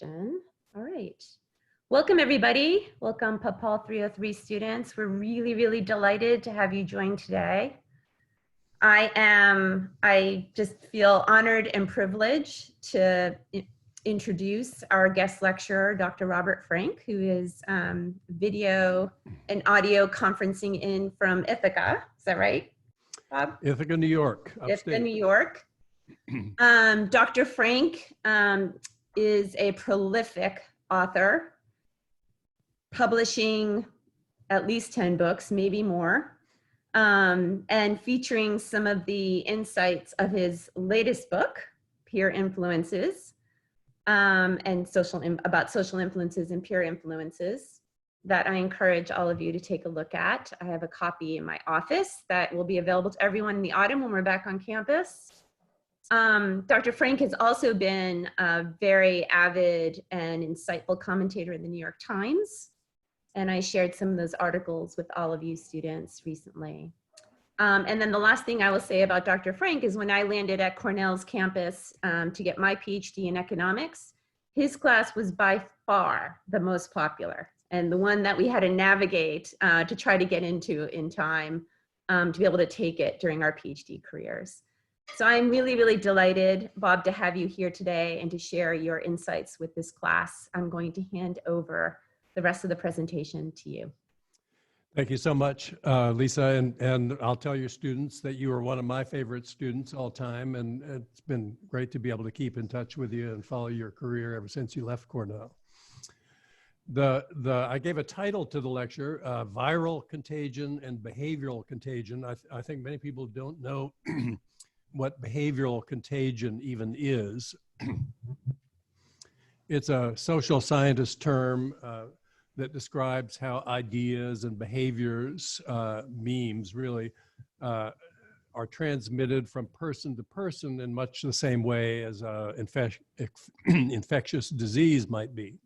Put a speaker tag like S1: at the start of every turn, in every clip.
S1: All right. Welcome, everybody. Welcome, PubPol 303 students. We're really delighted to have you join today. I just feel honored and privileged to introduce our guest lecturer, Dr. Robert Frank, who is video and audio conferencing in from Ithaca. Is that right, Bob?
S2: Ithaca, New York.
S1: Ithaca, New York. Dr. Frank is a prolific author, publishing at least 10 books, maybe more, and featuring some of the insights of his latest book, Peer Influences, and about social influences and peer influences, that I encourage all of you to take a look at. I have a copy in my office that will be available to everyone in the autumn when we're back on campus. Dr. Frank has also been a very avid and insightful commentator in the New York Times, and I shared some of those articles with all of you students recently. And then the last thing I will say about Dr. Frank is when I landed at Cornell's campus to get my PhD in economics, his class was by far the most popular and the one that we had to navigate to try to get into in time to be able to take it during our PhD careers. So I'm really delighted, Bob, to have you here today and to share your insights with this class. I'm going to hand over the rest of the presentation to you.
S2: Thank you so much, Lisa, and I'll tell your students that you are one of my favorite students all time, and it's been great to be able to keep in touch with you and follow your career ever since you left Cornell. I gave a title to the lecture, Viral Contagion and Behavioral Contagion. I think many people don't know what behavioral contagion even is. It's a social scientist term that describes how ideas and behaviors, memes really, are transmitted from person to person in much the same way as infectious disease might be.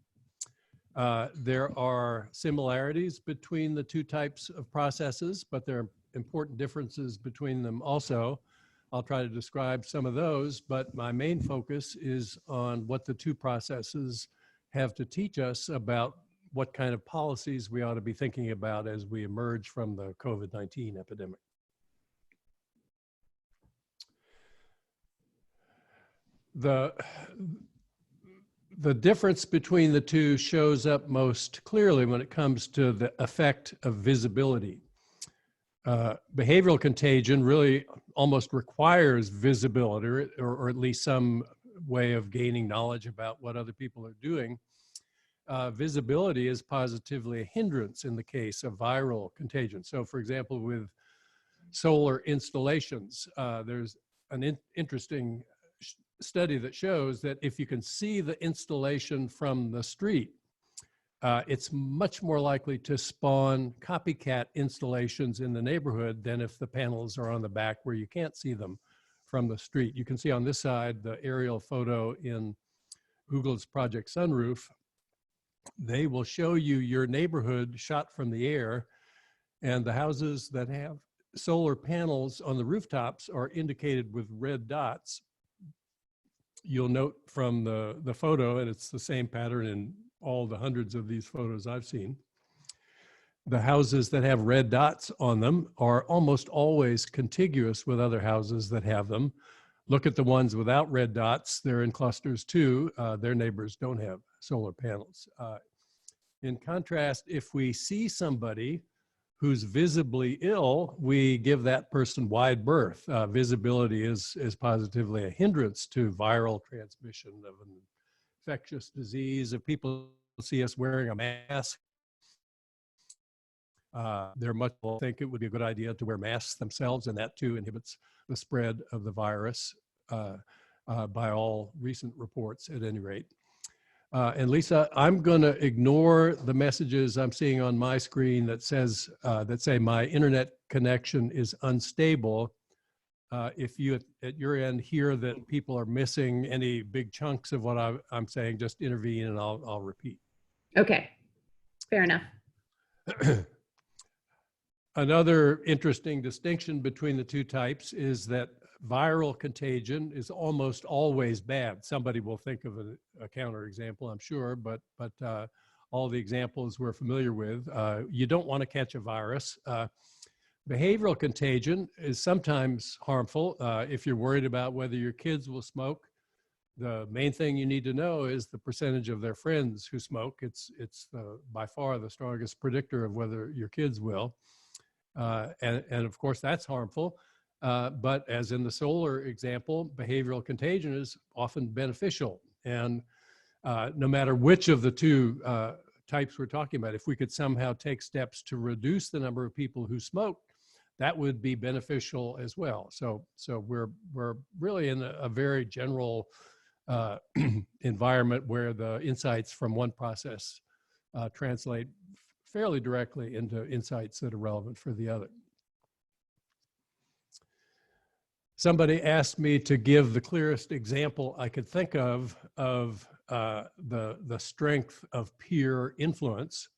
S2: There are similarities between the two types of processes, but there are important differences between them also. I'll try to describe some of those, but my main focus is on what the two processes have to teach us about what kind of policies we ought to be thinking about as we emerge from the COVID-19 epidemic. The difference between the two shows up most clearly when it comes to the effect of visibility. Behavioral contagion really almost requires visibility, or at least some way of gaining knowledge about what other people are doing. Visibility is positively a hindrance in the case of viral contagion. So for example, with solar installations, there's an interesting study that shows that if you can see the installation from the street, it's much more likely to spawn copycat installations in the neighborhood than if the panels are on the back where you can't see them from the street. You can see on this side the aerial photo in Google's Project Sunroof. They will show you your neighborhood shot from the air, and the houses that have solar panels on the rooftops are indicated with red dots. You'll note from the photo, and it's the same pattern in all the hundreds of these photos I've seen, the houses that have red dots on them are almost always contiguous with other houses that have them. Look at the ones without red dots. They're in clusters too. Their neighbors don't have solar panels. In contrast, if we see somebody who's visibly ill, we give that person wide berth. Visibility is positively a hindrance to viral transmission of an infectious disease. If people see us wearing a mask, they're much more think it would be a good idea to wear masks themselves, and that too inhibits the spread of the virus by all recent reports at any rate. And Lisa, I'm going to ignore the messages I'm seeing on my screen that say my internet connection is unstable. If you at your end hear that people are missing any big chunks of what I'm saying, just intervene and I'll repeat.
S1: Okay, fair enough.
S2: Another interesting distinction between the two types is that viral contagion is almost always bad. Somebody will think of a counterexample, I'm sure, but all the examples we're familiar with, you don't want to catch a virus. Behavioral contagion is sometimes harmful. If you're worried about whether your kids will smoke, the main thing you need to know is the percentage of their friends who smoke. It's by far the strongest predictor of whether your kids will. And of course, that's harmful. But as in the solar example, behavioral contagion is often beneficial. And no matter which of the two types we're talking about, if we could somehow take steps to reduce the number of people who smoke, that would be beneficial as well. So we're really in a very general environment where the insights from one process translate fairly directly into insights that are relevant for the other. Somebody asked me to give the clearest example I could think of the strength of peer influence.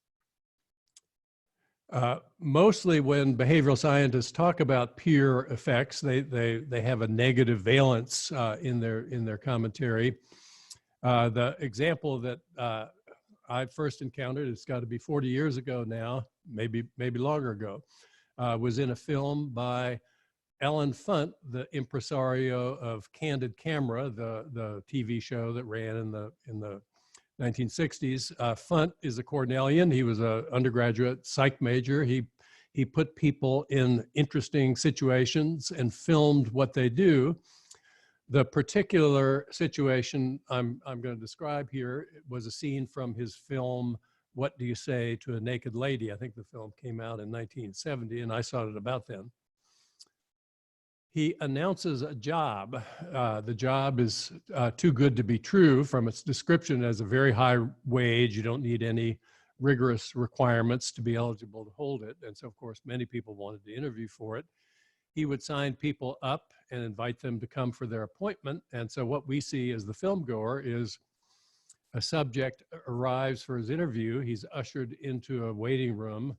S2: Mostly when behavioral scientists talk about peer effects, they have a negative valence in their commentary. The example that I first encountered, it's got to be 40 years ago now, maybe longer ago, was in a film by Alan Funt, the impresario of Candid Camera, the TV show that ran in the 1960s. Funt is a Cornellian. He was an undergraduate psych major. He put people in interesting situations and filmed what they do. The particular situation I'm going to describe here was a scene from his film, What Do You Say to a Naked Lady? I think the film came out in 1970, and I saw it about then. He announces a job. The job is too good to be true from its description as a very high wage. You don't need any rigorous requirements to be eligible to hold it. And so, of course, many people wanted to interview for it. He would sign people up and invite them to come for their appointment. And so what we see as the film goer is a subject arrives for his interview. He's ushered into a waiting room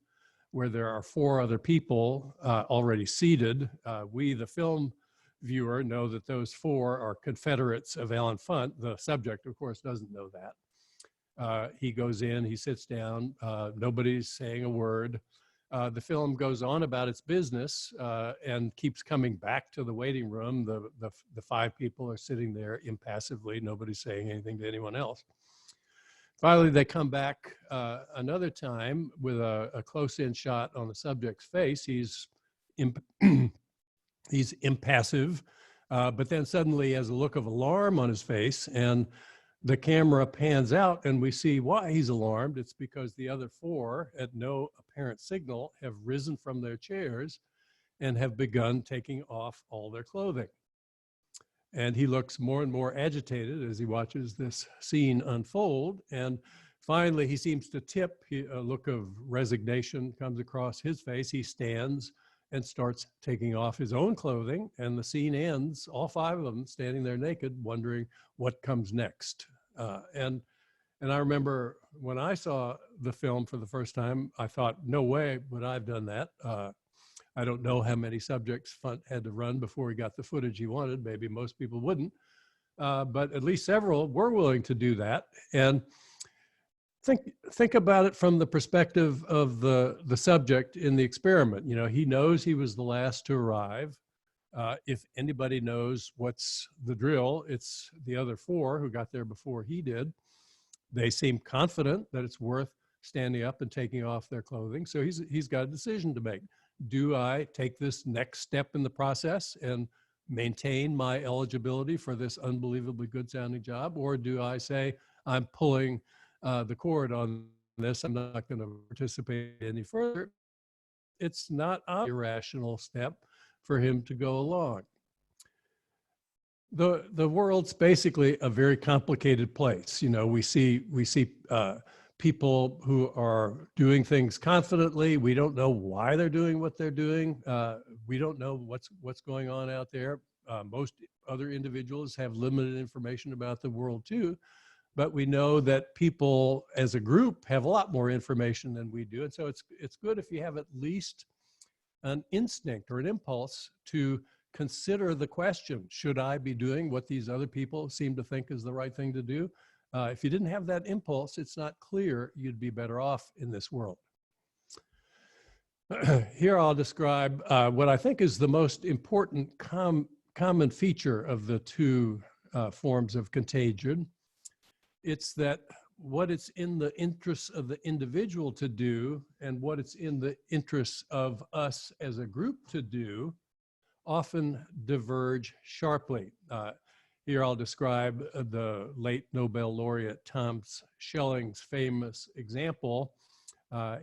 S2: where there are 4 other people already seated. We, the film viewer, know that those 4 are Confederates of Alan Funt. The subject, of course, doesn't know that. He goes in, he sits down, nobody's saying a word. The film goes on about its business and keeps coming back to the waiting room. The 5 people are sitting there impassively, nobody's saying anything to anyone else. Finally, they come back another time with a close-in shot on the subject's face. He's impassive, but then suddenly he has a look of alarm on his face, and the camera pans out, and we see why he's alarmed. It's because the other 4, at no apparent signal, have risen from their chairs and have begun taking off all their clothing. And he looks more and more agitated as he watches this scene unfold. And finally, he seems to tip. A look of resignation comes across his face. He stands and starts taking off his own clothing. And the scene ends, all 5 of them standing there naked, wondering what comes next. And I remember when I saw the film for the first time, I thought, no way would I have done that. I don't know how many subjects Funt had to run before he got the footage he wanted. Maybe most people wouldn't, but at least several were willing to do that. And think about it from the perspective of the subject in the experiment. You know, he knows he was the last to arrive. If anybody knows what's the drill, it's the other 4 who got there before he did. They seem confident that it's worth standing up and taking off their clothing. So he's got a decision to make. Do I take this next step in the process and maintain my eligibility for this unbelievably good sounding job? Or do I say, I'm pulling the cord on this, I'm not going to participate any further? It's not an irrational step for him to go along. The world's basically a very complicated place. You know, we see people who are doing things confidently. We don't know why they're doing what they're doing. We don't know what's going on out there. Most other individuals have limited information about the world too, but we know that people as a group have a lot more information than we do. And so it's good if you have at least an instinct or an impulse to consider the question, should I be doing what these other people seem to think is the right thing to do? If you didn't have that impulse, it's not clear you'd be better off in this world. Here I'll describe what I think is the most important common feature of the two forms of contagion. It's that what it's in the interests of the individual to do and what it's in the interests of us as a group to do often diverge sharply. Here I'll describe the late Nobel laureate Tom Schelling's famous example.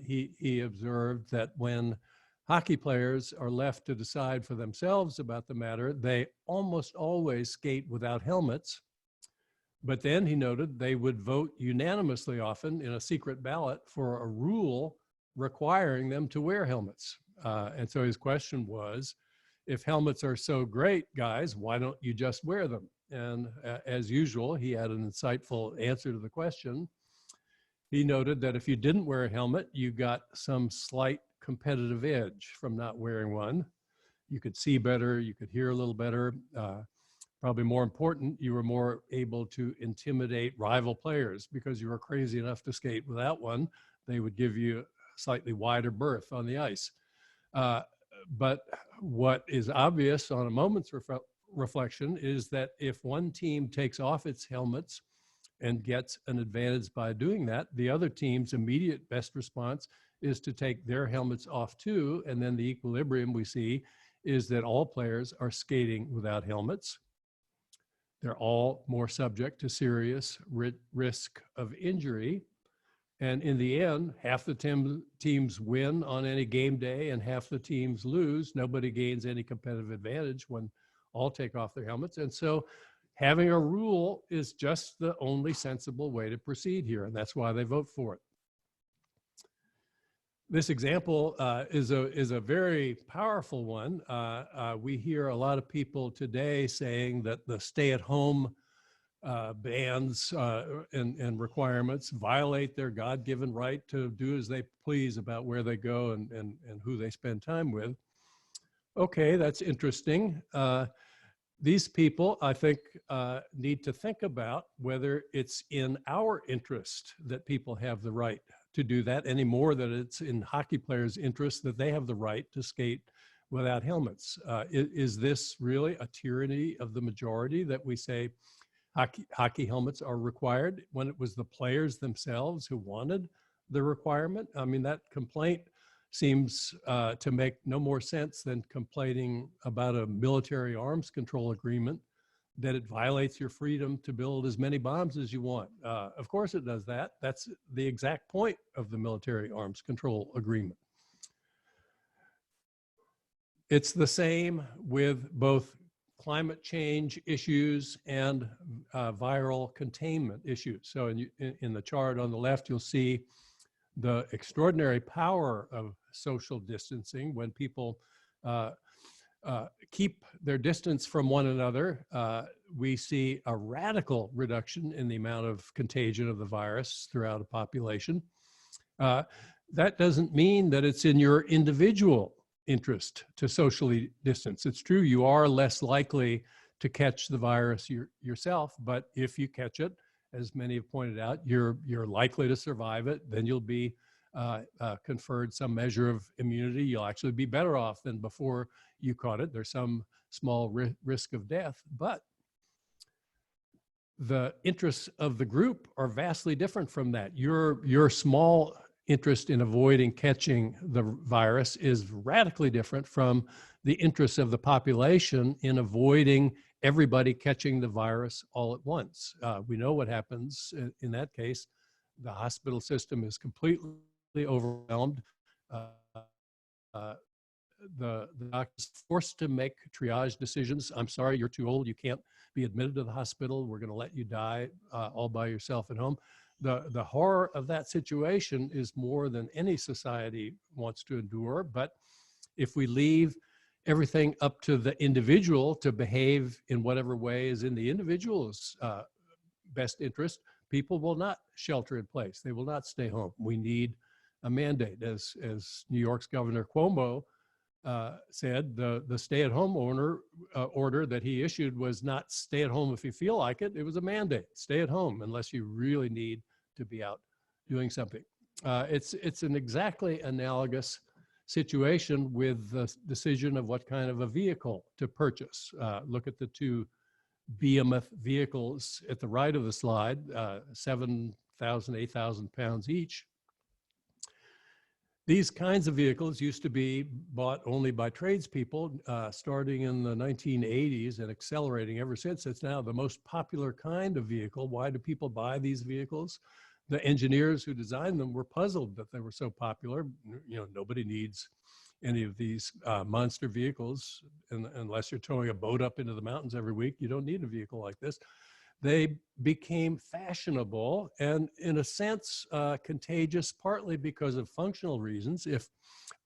S2: He observed that when hockey players are left to decide for themselves about the matter, they almost always skate without helmets. But then he noted they would vote unanimously often in a secret ballot for a rule requiring them to wear helmets. And so his question was, if helmets are so great, guys, why don't you just wear them? And as usual, he had an insightful answer to the question. He noted that if you didn't wear a helmet, you got some slight competitive edge from not wearing one. You could see better, you could hear a little better. Probably more important, you were more able to intimidate rival players because you were crazy enough to skate without one. They would give you a slightly wider berth on the ice. But what is obvious on a moment's reflection is that if one team takes off its helmets and gets an advantage by doing that, the other team's immediate best response is to take their helmets off too. And then the equilibrium we see is that all players are skating without helmets. They're all more subject to serious risk of injury. And in the end, half the teams win on any game day and half the teams lose. Nobody gains any competitive advantage when all take off their helmets. And so having a rule is just the only sensible way to proceed here. And that's why they vote for it. This example is a very powerful one. We hear a lot of people today saying that the stay-at-home bans and requirements violate their God-given right to do as they please about where they go and who they spend time with. Okay, that's interesting. These people, I think, need to think about whether it's in our interest that people have the right to do that any more than it's in hockey players' interest that they have the right to skate without helmets. Is this really a tyranny of the majority that we say hockey helmets are required when it was the players themselves who wanted the requirement? I mean, that complaint seems to make no more sense than complaining about a military arms control agreement that it violates your freedom to build as many bombs as you want. Of course it does that. That's the exact point of the military arms control agreement. It's the same with both climate change issues and viral containment issues. So in the chart on the left, you'll see the extraordinary power of social distancing when people keep their distance from one another. We see a radical reduction in the amount of contagion of the virus throughout a population. That doesn't mean that it's in your individual interest to socially distance. It's true, you are less likely to catch the virus yourself, but if you catch it, as many have pointed out, you're likely to survive it. Then you'll be conferred some measure of immunity. You'll actually be better off than before you caught it. There's some small risk of death, but the interests of the group are vastly different from that. Your small interest in avoiding catching the virus is radically different from the interests of the population in avoiding everybody catching the virus all at once. We know what happens in that case. The hospital system is completely overwhelmed. The doctor's forced to make triage decisions. I'm sorry, you're too old. You can't be admitted to the hospital. We're going to let you die all by yourself at home. The horror of that situation is more than any society wants to endure. But if we leave everything up to the individual to behave in whatever way is in the individual's best interest, people will not shelter in place. They will not stay home. We need a mandate. As New York's Governor Cuomo said the stay-at-home order that he issued was not stay at home if you feel like it. It was a mandate. Stay at home unless you really need to be out doing something. It's an exactly analogous situation with the decision of what kind of a vehicle to purchase. Look at the two behemoth vehicles at the right of the slide, 7,000, 8,000 pounds each. These kinds of vehicles used to be bought only by tradespeople, starting in the 1980s and accelerating ever since. It's now the most popular kind of vehicle. Why do people buy these vehicles? The engineers who designed them were puzzled that they were so popular. You know, nobody needs any of these monster vehicles, unless you're towing a boat up into the mountains every week. You don't need a vehicle like this. They became fashionable and, in a sense, contagious, partly because of functional reasons. If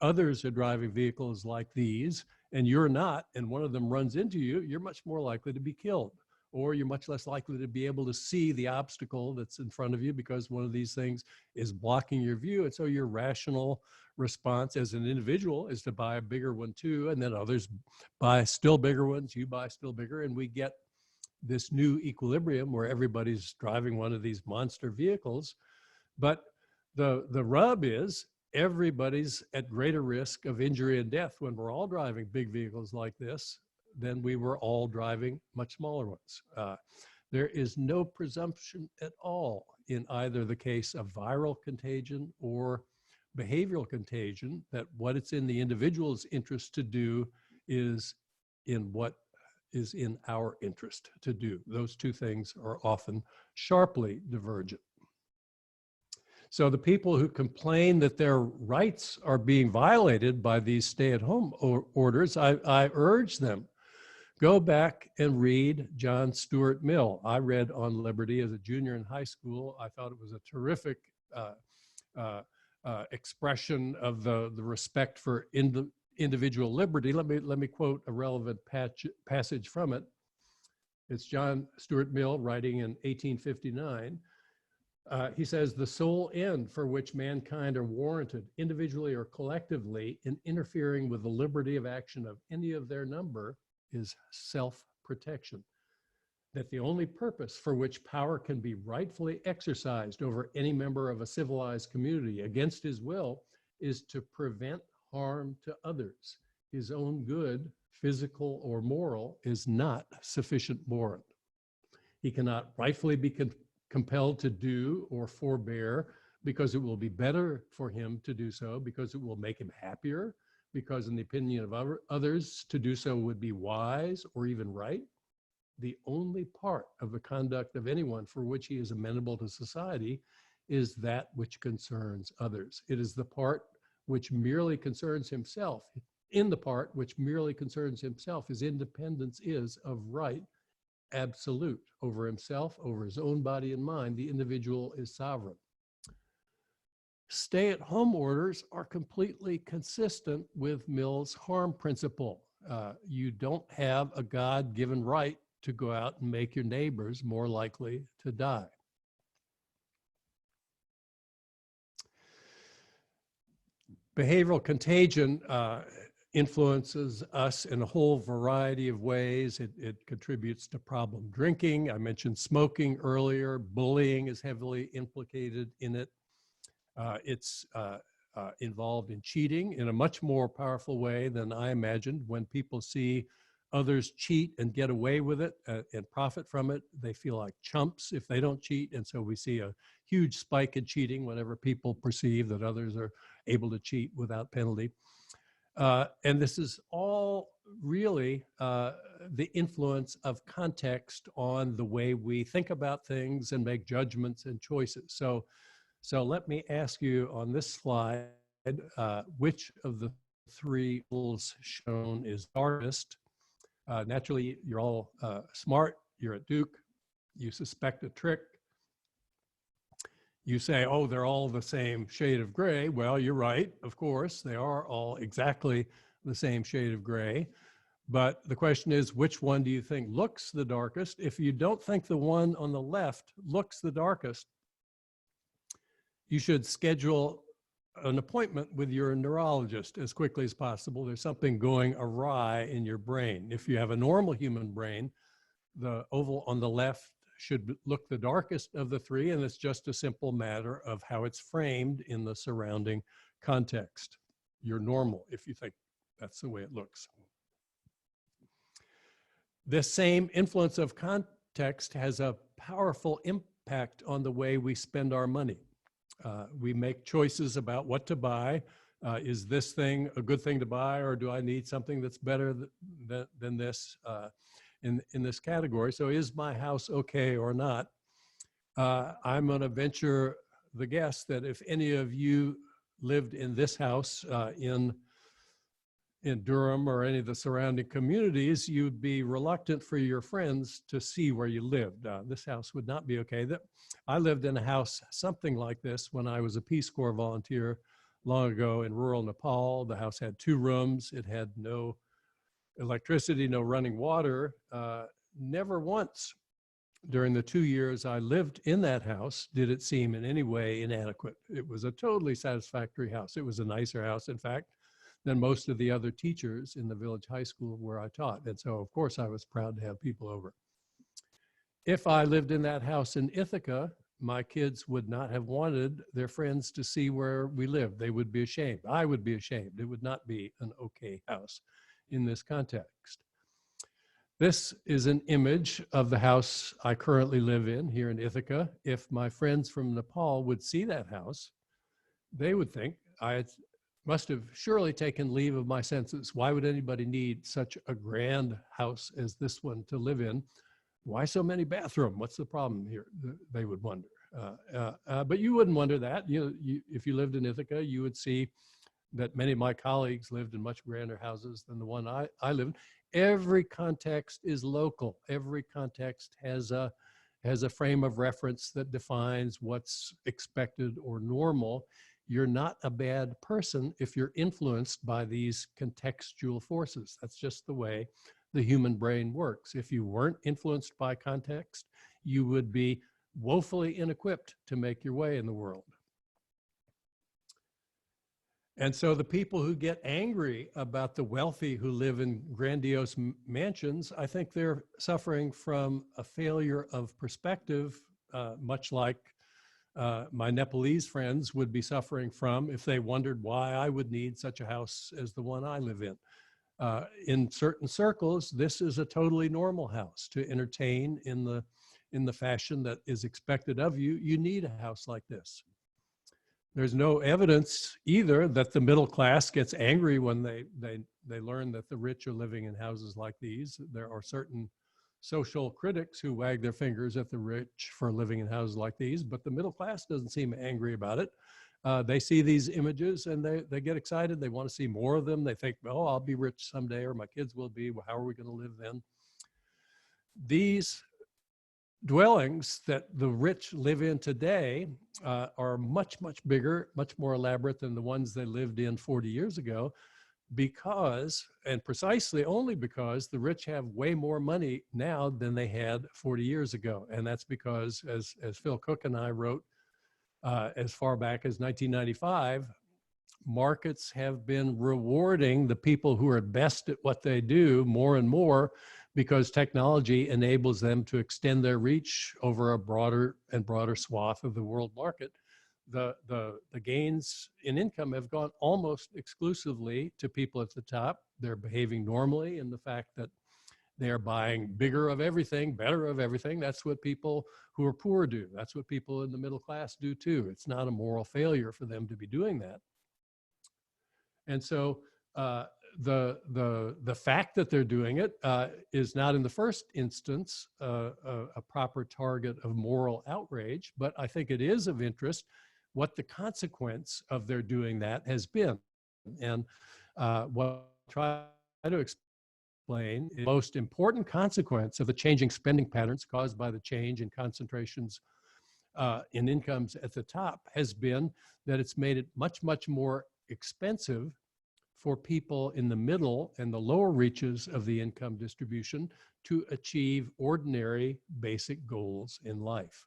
S2: others are driving vehicles like these and you're not, and one of them runs into you, you're much more likely to be killed, or you're much less likely to be able to see the obstacle that's in front of you because one of these things is blocking your view. And so your rational response as an individual is to buy a bigger one too, and then others buy still bigger ones, you buy still bigger, and we get this new equilibrium where everybody's driving one of these monster vehicles. But the rub is everybody's at greater risk of injury and death when we're all driving big vehicles like this than we were all driving much smaller ones. There is no presumption at all in either the case of viral contagion or behavioral contagion that what it's in the individual's interest to do is in what is in our interest to do. Those two things are often sharply divergent. So the people who complain that their rights are being violated by these stay-at-home orders, I urge them, go back and read John Stuart Mill. I read On Liberty as a junior in high school. I thought it was a terrific expression of the respect for individual liberty. Let me quote a relevant passage from it. It's John Stuart Mill writing in 1859. He says, "The sole end for which mankind are warranted, individually or collectively, in interfering with the liberty of action of any of their number is self-protection. That the only purpose for which power can be rightfully exercised over any member of a civilized community against his will is to prevent harm to others. His own good, physical or moral, is not sufficient warrant. He cannot rightfully be compelled to do or forbear because it will be better for him to do so, because it will make him happier, because in the opinion of others to do so would be wise or even right. The only part of the conduct of anyone for which he is amenable to society is that which concerns others. It is the part which merely concerns himself. In the part which merely concerns himself, his independence is of right absolute over himself, over his own body and mind. The individual is sovereign." Stay-at-home orders are completely consistent with Mill's harm principle. You don't have a God-given right to go out and make your neighbors more likely to die. Behavioral contagion influences us in a whole variety of ways. It contributes to problem drinking. I mentioned smoking earlier. Bullying is heavily implicated in it. It's involved in cheating in a much more powerful way than I imagined. When people see others cheat and get away with it and profit from it, they feel like chumps if they don't cheat. And so we see a huge spike in cheating whenever people perceive that others are able to cheat without penalty. And this is all really the influence of context on the way we think about things and make judgments and choices. So let me ask you on this slide, which of the three rules shown is darkest? Naturally, you're all smart. You're at Duke. You suspect a trick. You say, oh, they're all the same shade of gray. Well, you're right. Of course, they are all exactly the same shade of gray. But the question is, which one do you think looks the darkest? If you don't think the one on the left looks the darkest, you should schedule an appointment with your neurologist as quickly as possible. There's something going awry in your brain. If you have a normal human brain, the oval on the left should look the darkest of the three, and it's just a simple matter of how it's framed in the surrounding context. You're normal if you think that's the way it looks. This same influence of context has a powerful impact on the way we spend our money. We make choices about what to buy. Is this thing a good thing to buy, or do I need something that's better than this in this category? So is my house okay or not? I'm going to venture the guess that if any of you lived in this house in Durham or any of the surrounding communities, you'd be reluctant for your friends to see where you lived. This house would not be okay. I lived in a house something like this when I was a Peace Corps volunteer long ago in rural Nepal. The house had 2 rooms. It had no electricity, no running water. Never once during the 2 years I lived in that house did it seem in any way inadequate. It was a totally satisfactory house. It was a nicer house, in fact, than most of the other teachers in the village high school where I taught. And so, of course, I was proud to have people over. If I lived in that house in Ithaca, my kids would not have wanted their friends to see where we lived. They would be ashamed. I would be ashamed. It would not be an okay house in this context. This is an image of the house I currently live in here in Ithaca. If my friends from Nepal would see that house, they would think I must have surely taken leave of my senses. Why would anybody need such a grand house as this one to live in? Why so many bathrooms? What's the problem here? They would wonder. But you wouldn't wonder that. If you lived in Ithaca, you would see that many of my colleagues lived in much grander houses than the one I live in. Every context is local. Every context has a frame of reference that defines what's expected or normal. You're not a bad person if you're influenced by these contextual forces. That's just the way the human brain works. If you weren't influenced by context, you would be woefully inequipped to make your way in the world. And so the people who get angry about the wealthy who live in grandiose mansions, I think they're suffering from a failure of perspective, much like my Nepalese friends would be suffering from if they wondered why I would need such a house as the one I live in. In certain circles, this is a totally normal house to entertain in the fashion that is expected of you. You need a house like this. There's no evidence either that the middle class gets angry when they learn that the rich are living in houses like these. There are certain social critics who wag their fingers at the rich for living in houses like these, but the middle class doesn't seem angry about it. They see these images and they get excited. They want to see more of them. They think, oh, I'll be rich someday, or my kids will be. Well, how are we going to live then? These dwellings that the rich live in today are much, much bigger, much more elaborate than the ones they lived in 40 years ago, because, and precisely only because, the rich have way more money now than they had 40 years ago. And that's because, as Phil Cook and I wrote as far back as 1995, markets have been rewarding the people who are best at what they do more and more, because technology enables them to extend their reach over a broader and broader swath of the world market. The gains in income have gone almost exclusively to people at the top. They're behaving normally in the fact that they are buying bigger of everything, better of everything. That's what people who are poor do. That's what people in the middle class do too. It's not a moral failure for them to be doing that. And so the fact that they're doing it is not in the first instance a proper target of moral outrage, but I think it is of interest what the consequence of their doing that has been. And what I try to explain is the most important consequence of the changing spending patterns caused by the change in concentrations in incomes at the top has been that it's made it much, much more expensive for people in the middle and the lower reaches of the income distribution to achieve ordinary basic goals in life.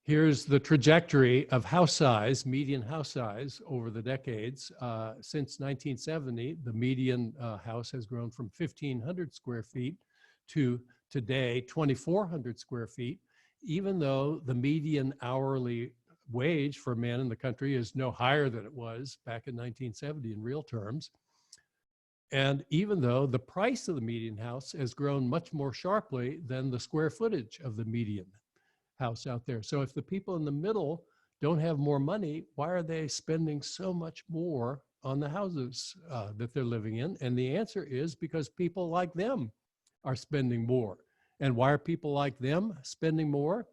S2: Here's the trajectory of house size, median house size over the decades. Since 1970, the median house has grown from 1,500 square feet to today 2,400 square feet, even though the median hourly wage for men in the country is no higher than it was back in 1970 in real terms. And even though the price of the median house has grown much more sharply than the square footage of the median house out there. So if the people in the middle don't have more money, why are they spending so much more on the houses that they're living in? And the answer is because people like them are spending more. And why are people like them spending more?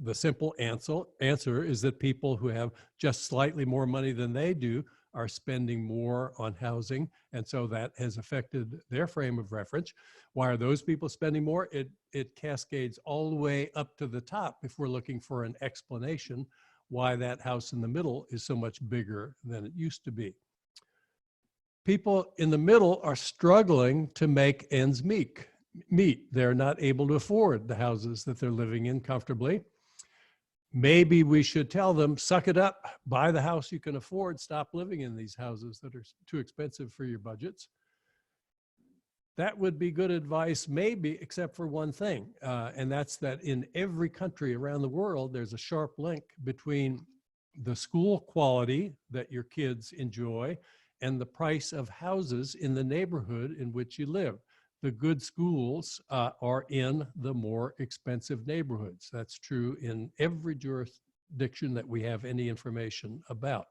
S2: The simple answer is that people who have just slightly more money than they do are spending more on housing. And so that has affected their frame of reference. Why are those people spending more? It cascades all the way up to the top if we're looking for an explanation why that house in the middle is so much bigger than it used to be. People in the middle are struggling to make ends meet. They're not able to afford the houses that they're living in comfortably. Maybe we should tell them, suck it up, buy the house you can afford, stop living in these houses that are too expensive for your budgets. That would be good advice, maybe, except for one thing, and that's that in every country around the world, there's a sharp link between the school quality that your kids enjoy and the price of houses in the neighborhood in which you live. The good schools are in the more expensive neighborhoods. That's true in every jurisdiction that we have any information about.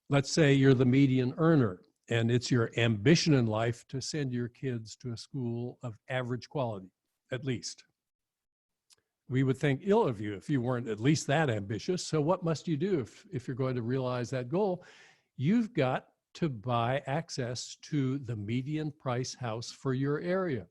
S2: Let's say you're the median earner and it's your ambition in life to send your kids to a school of average quality, at least. We would think ill of you if you weren't at least that ambitious. So what must you do if you're going to realize that goal? You've got to buy access to the median price house for your area.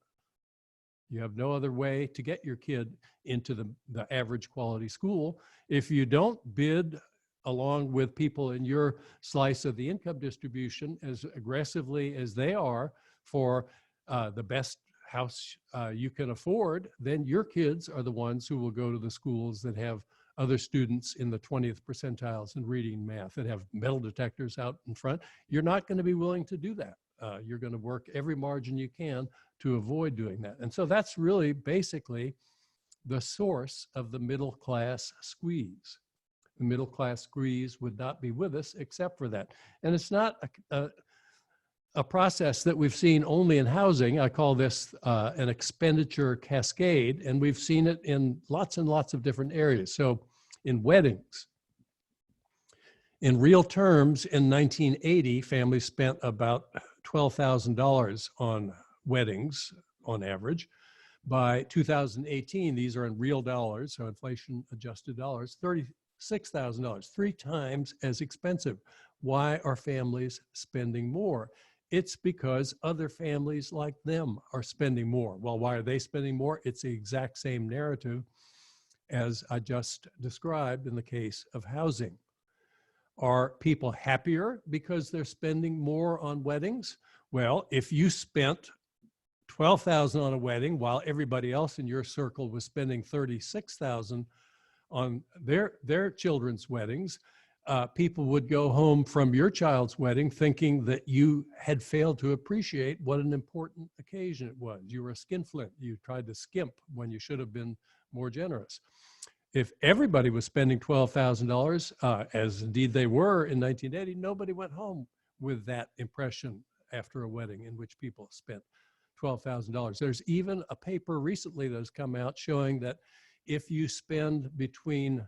S2: You have no other way to get your kid into the average quality school. If you don't bid along with people in your slice of the income distribution as aggressively as they are for the best house you can afford, then your kids are the ones who will go to the schools that have other students in the 20th percentiles in reading and math that have metal detectors out in front. You're not going to be willing to do that. You're going to work every margin you can to avoid doing that. And so that's really basically the source of the middle class squeeze. The middle class squeeze would not be with us except for that. And it's not a process that we've seen only in housing. I call this an expenditure cascade, and we've seen it in lots and lots of different areas. So in weddings, in real terms, in 1980, families spent about $12,000 on weddings on average. By 2018, these are in real dollars, so inflation adjusted dollars, $36,000, 3 times as expensive. Why are families spending more? It's because other families like them are spending more. Well, why are they spending more? It's the exact same narrative as I just described in the case of housing. Are people happier because they're spending more on weddings? Well, if you spent $12,000 on a wedding while everybody else in your circle was spending $36,000 on their children's weddings, people would go home from your child's wedding thinking that you had failed to appreciate what an important occasion it was. You were a skinflint. You tried to skimp when you should have been more generous. If everybody was spending $12,000, as indeed they were in 1980, nobody went home with that impression after a wedding in which people spent $12,000. There's even a paper recently that has come out showing that if you spend between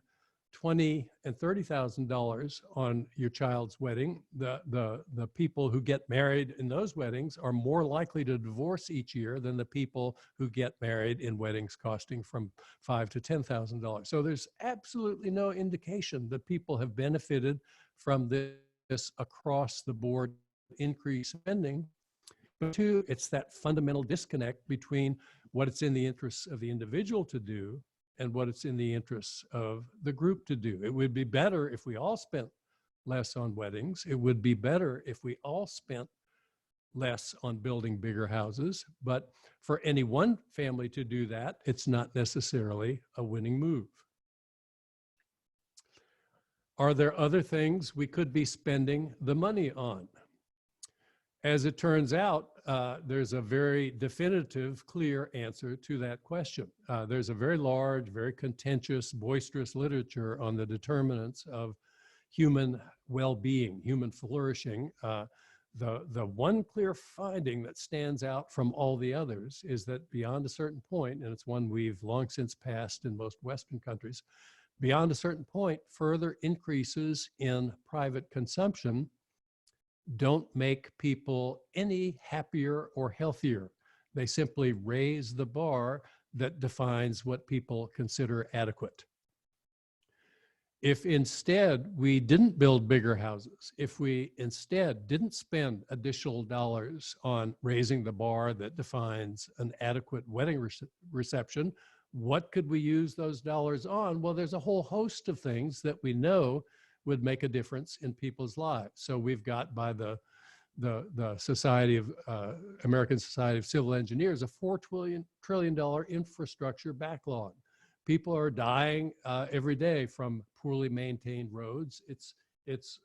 S2: $20,000 and $30,000 on your child's wedding, the people who get married in those weddings are more likely to divorce each year than the people who get married in weddings costing from $5,000 to $10,000. So there's absolutely no indication that people have benefited from this across the board increase spending. But 2, it's that fundamental disconnect between what it's in the interests of the individual to do and what it's in the interests of the group to do. It would be better if we all spent less on weddings. It would be better if we all spent less on building bigger houses. But for any one family to do that, it's not necessarily a winning move. Are there other things we could be spending the money on? As it turns out, there's a very definitive, clear answer to that question. There's a very large, very contentious, boisterous literature on the determinants of human well-being, human flourishing. The one clear finding that stands out from all the others is that beyond a certain point, and it's one we've long since passed in most Western countries, beyond a certain point, further increases in private consumption don't make people any happier or healthier. They simply raise the bar that defines what people consider adequate. If instead we didn't build bigger houses, if we instead didn't spend additional dollars on raising the bar that defines an adequate wedding reception, what could we use those dollars on? Well, there's a whole host of things that we know would make a difference in people's lives. So we've got by the Society of American Society of Civil Engineers a $4 trillion infrastructure backlog. People are dying every day from poorly maintained roads. It's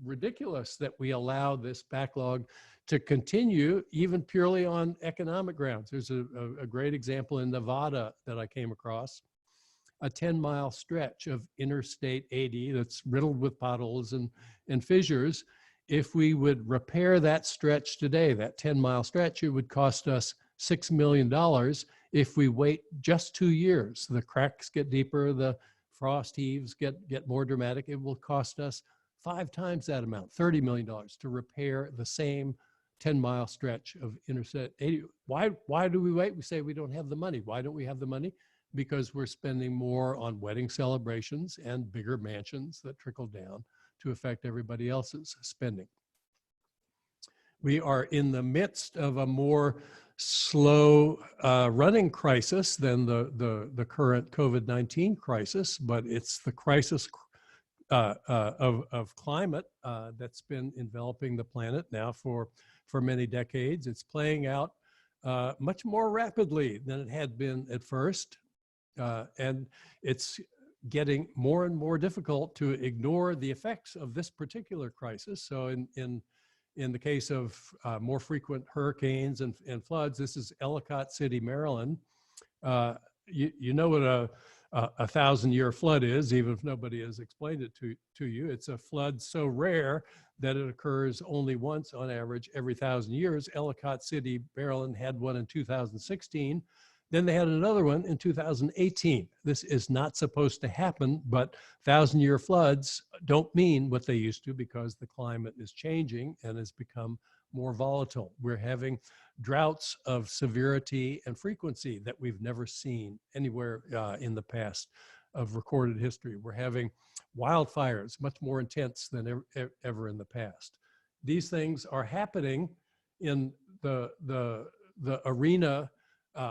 S2: ridiculous that we allow this backlog to continue even purely on economic grounds. There's a great example in Nevada that I came across. A 10-mile stretch of Interstate 80 that's riddled with potholes and fissures. If we would repair that stretch today, that 10-mile stretch, it would cost us $6 million. If we wait just 2 years, the cracks get deeper, the frost heaves get more dramatic, it will cost us 5 times that amount, $30 million, to repair the same 10-mile stretch of Interstate 80. Why do we wait? We say we don't have the money. Why don't we have the money? Because we're spending more on wedding celebrations and bigger mansions that trickle down to affect everybody else's spending. We are in the midst of a more slow running crisis than the current COVID-19 crisis, but it's the crisis of climate that's been enveloping the planet now for many decades. It's playing out much more rapidly than it had been at first. And it's getting more and more difficult to ignore the effects of this particular crisis. So in the case of more frequent hurricanes and floods, this is Ellicott City, Maryland. You know what a 1,000-year flood is, even if nobody has explained it to you. It's a flood so rare that it occurs only once on average every 1,000 years. Ellicott City, Maryland had one in 2016. Then they had another one in 2018. This is not supposed to happen, but 1,000-year floods don't mean what they used to because the climate is changing and has become more volatile. We're having droughts of severity and frequency that we've never seen anywhere in the past of recorded history. We're having wildfires much more intense than ever in the past. These things are happening in the arena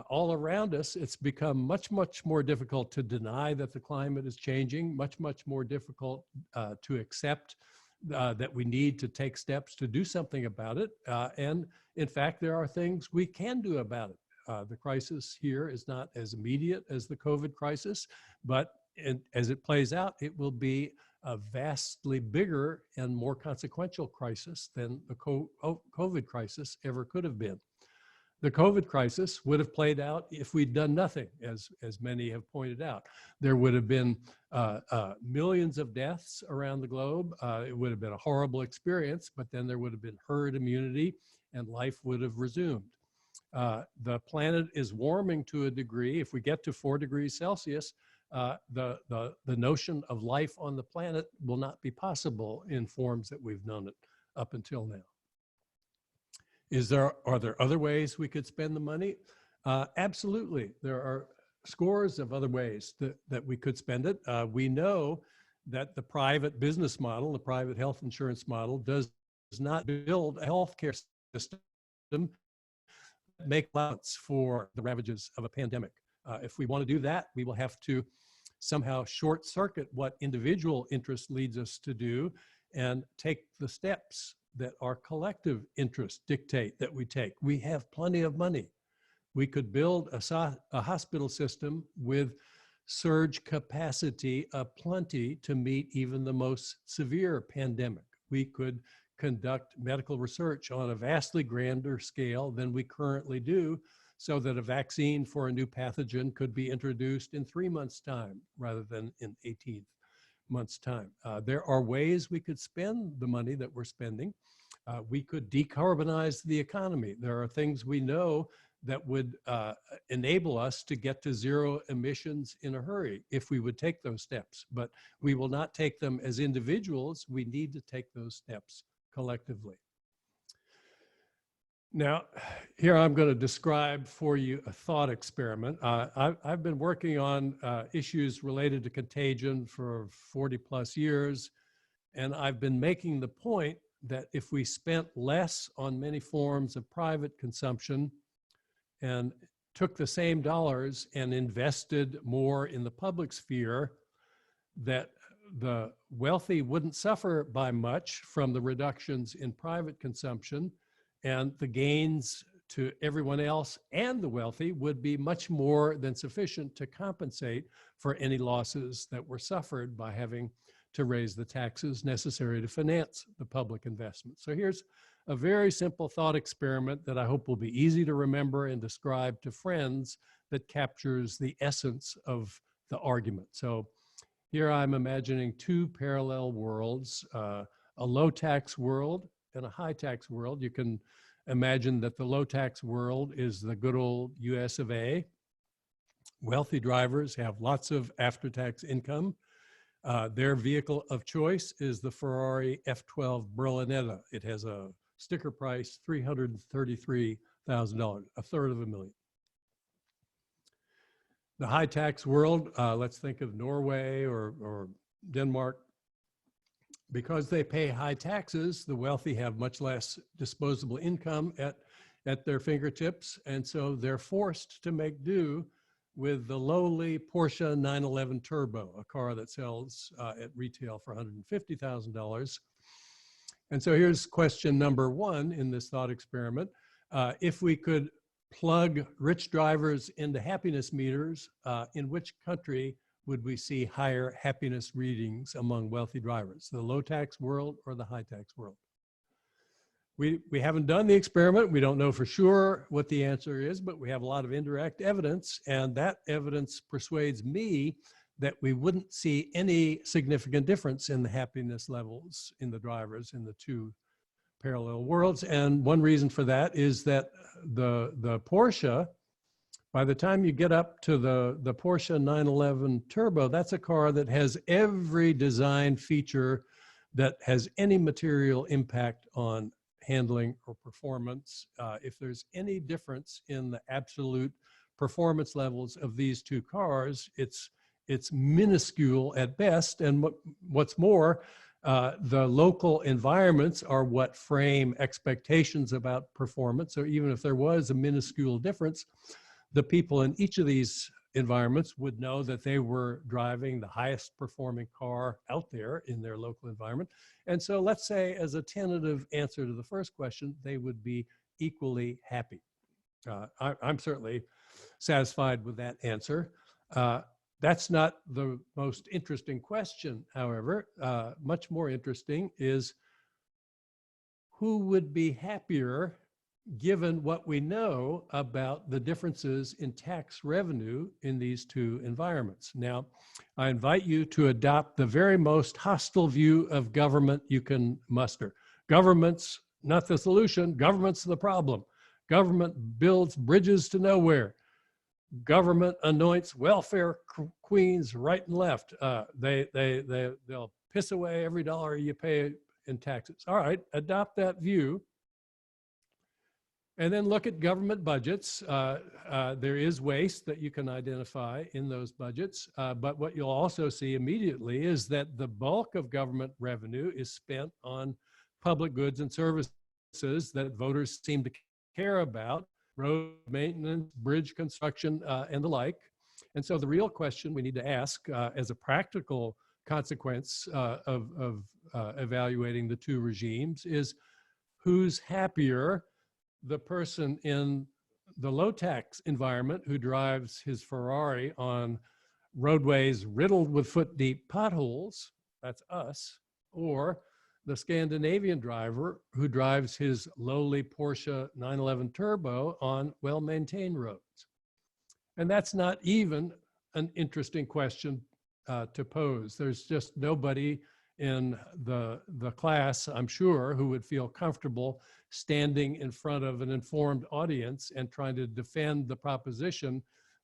S2: all around us. It's become much more difficult to deny that the climate is changing, much more difficult to accept that we need to take steps to do something about it. And in fact, there are things we can do about it. The crisis here is not as immediate as the COVID crisis, but as it plays out, it will be a vastly bigger and more consequential crisis than the COVID crisis ever could have been. The COVID crisis would have played out if we'd done nothing, as many have pointed out. There would have been millions of deaths around the globe. It would have been a horrible experience, but then there would have been herd immunity and life would have resumed. The planet is warming to a degree. If we get to 4 degrees Celsius, the notion of life on the planet will not be possible in forms that we've known it up until now. Are there other ways we could spend the money? Absolutely. There are scores of other ways that we could spend it. We know that the private business model, the private health insurance model, does not build a healthcare system that make allowance for the ravages of a pandemic. If we want to do that, we will have to somehow short circuit what individual interest leads us to do and take the steps that our collective interests dictate that we take. We have plenty of money. We could build a hospital system with surge capacity aplenty to meet even the most severe pandemic. We could conduct medical research on a vastly grander scale than we currently do, so that a vaccine for a new pathogen could be introduced in 3 months' time rather than in 18 months' time. There are ways we could spend the money that we're spending. We could decarbonize the economy. There are things we know that would enable us to get to zero emissions in a hurry if we would take those steps. But we will not take them as individuals. We need to take those steps collectively. Now, here I'm going to describe for you a thought experiment. I've been working on issues related to contagion for 40 plus years, and I've been making the point that if we spent less on many forms of private consumption and took the same dollars and invested more in the public sphere, that the wealthy wouldn't suffer by much from the reductions in private consumption, and the gains to everyone else and the wealthy would be much more than sufficient to compensate for any losses that were suffered by having to raise the taxes necessary to finance the public investment. So here's a very simple thought experiment that I hope will be easy to remember and describe to friends that captures the essence of the argument. So here I'm imagining two parallel worlds, a low tax world and a high tax world. You can imagine that the low tax world is the good old US of A. Wealthy drivers have lots of after-tax income. Their vehicle of choice is the Ferrari F12 Berlinetta. It has a sticker price, $333,000, $250,000. The high tax world, let's think of Norway or Denmark. Because they pay high taxes, the wealthy have much less disposable income at their fingertips, and so they're forced to make do with the lowly Porsche 911 Turbo, a car that sells at retail for $150,000. And so here's question number one in this thought experiment. If we could plug rich drivers into happiness meters, in which country would we see higher happiness readings among wealthy drivers, the low tax world or the high tax world? We haven't done the experiment. We don't know for sure what the answer is, but we have a lot of indirect evidence, and that evidence persuades me that we wouldn't see any significant difference in the happiness levels in the drivers in the two parallel worlds. And one reason for that is that the Porsche, by the time you get up to the Porsche 911 Turbo, that's a car that has every design feature that has any material impact on handling or performance. If there's any difference in the absolute performance levels of these two cars, it's minuscule at best. And what's more, the local environments are what frame expectations about performance. So even if there was a minuscule difference, the people in each of these environments would know that they were driving the highest performing car out there in their local environment. And so let's say, as a tentative answer to the first question, they would be equally happy. I'm certainly satisfied with that answer. That's not the most interesting question, however. Much more interesting is who would be happier given what we know about the differences in tax revenue in these two environments. Now, I invite you to adopt the very most hostile view of government you can muster. Government's not the solution, government's the problem. Government builds bridges to nowhere. Government anoints welfare queens right and left. They'll piss away every dollar you pay in taxes. All right, adopt that view. And then look at government budgets. There is waste that you can identify in those budgets, but what you'll also see immediately is that the bulk of government revenue is spent on public goods and services that voters seem to care about: road maintenance, bridge construction, and the like. And so the real question we need to ask as a practical consequence of evaluating the two regimes is, who's happier? The person in the low tax environment who drives his Ferrari on roadways riddled with foot-deep potholes, that's us, or the Scandinavian driver who drives his lowly Porsche 911 Turbo on well-maintained roads. And that's not even an interesting question to pose. There's just nobody in the class, I'm sure, who would feel comfortable standing in front of an informed audience and trying to defend the proposition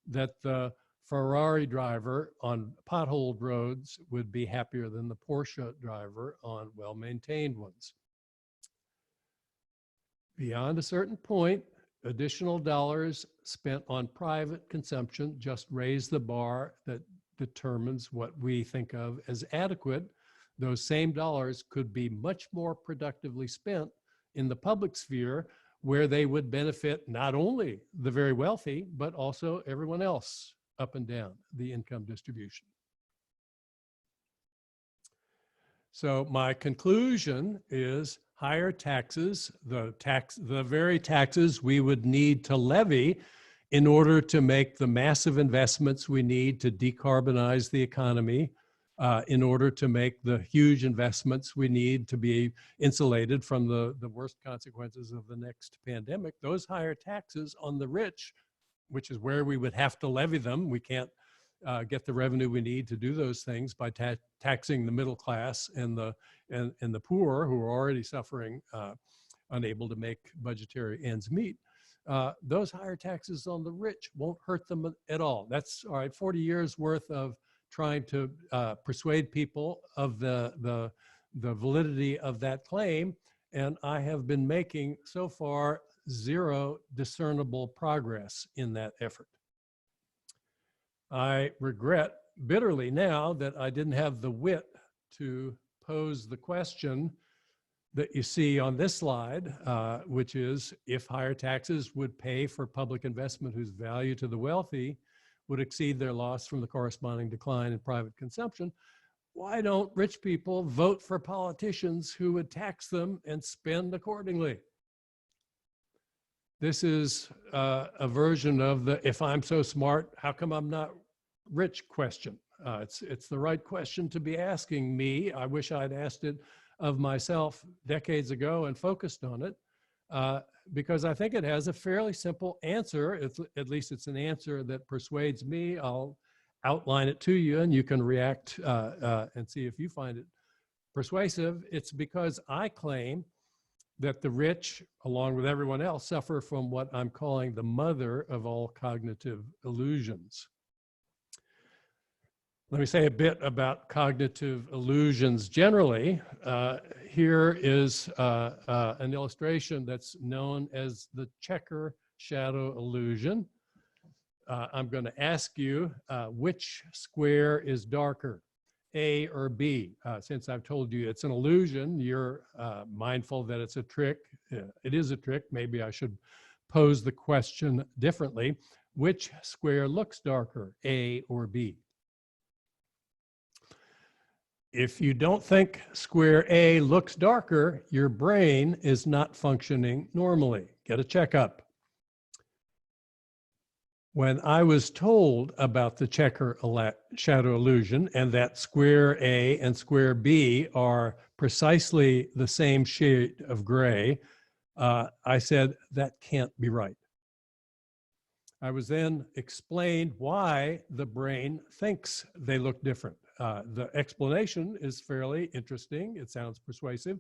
S2: that the Ferrari driver on potholed roads would be happier than the Porsche driver on well-maintained ones. Beyond a certain point, additional dollars spent on private consumption just raise the bar that determines what we think of as adequate. Those same dollars could be much more productively spent in the public sphere, where they would benefit not only the very wealthy, but also everyone else up and down the income distribution. So my conclusion is higher taxes, the very taxes we would need to levy in order to make the massive investments we need to decarbonize the economy, in order to make the huge investments we need to be insulated from the worst consequences of the next pandemic. Those higher taxes on the rich, which is where we would have to levy them. We can't get the revenue we need to do those things by taxing the middle class and the poor, who are already suffering, unable to make budgetary ends meet. Those higher taxes on the rich won't hurt them at all. That's all right. 40 years worth of trying to persuade people of the validity of that claim, and I have been making so far zero discernible progress in that effort. I regret bitterly now that I didn't have the wit to pose the question that you see on this slide, which is, if higher taxes would pay for public investment whose value to the wealthy would exceed their loss from the corresponding decline in private consumption, why don't rich people vote for politicians who would tax them and spend accordingly? This is a version of the "if I'm so smart, how come I'm not rich" question. It's the right question to be asking me. I wish I'd asked it of myself decades ago and focused on it, because I think it has a fairly simple answer. At least it's an answer that persuades me. I'll outline it to you and you can react and see if you find it persuasive. It's because I claim that the rich, along with everyone else, suffer from what I'm calling the mother of all cognitive illusions. Let me say a bit about cognitive illusions generally. Here is an illustration that's known as the checker shadow illusion. I'm going to ask you which square is darker, A or B. Since I've told you it's an illusion, you're mindful that it's a trick. It is a trick. Maybe I should pose the question differently. Which square looks darker, A or B? If you don't think square A looks darker, your brain is not functioning normally. Get a checkup. When I was told about the checker shadow illusion and that square A and square B are precisely the same shade of gray, I said, that can't be right. I was then explained why the brain thinks they look different. The explanation is fairly interesting. It sounds persuasive.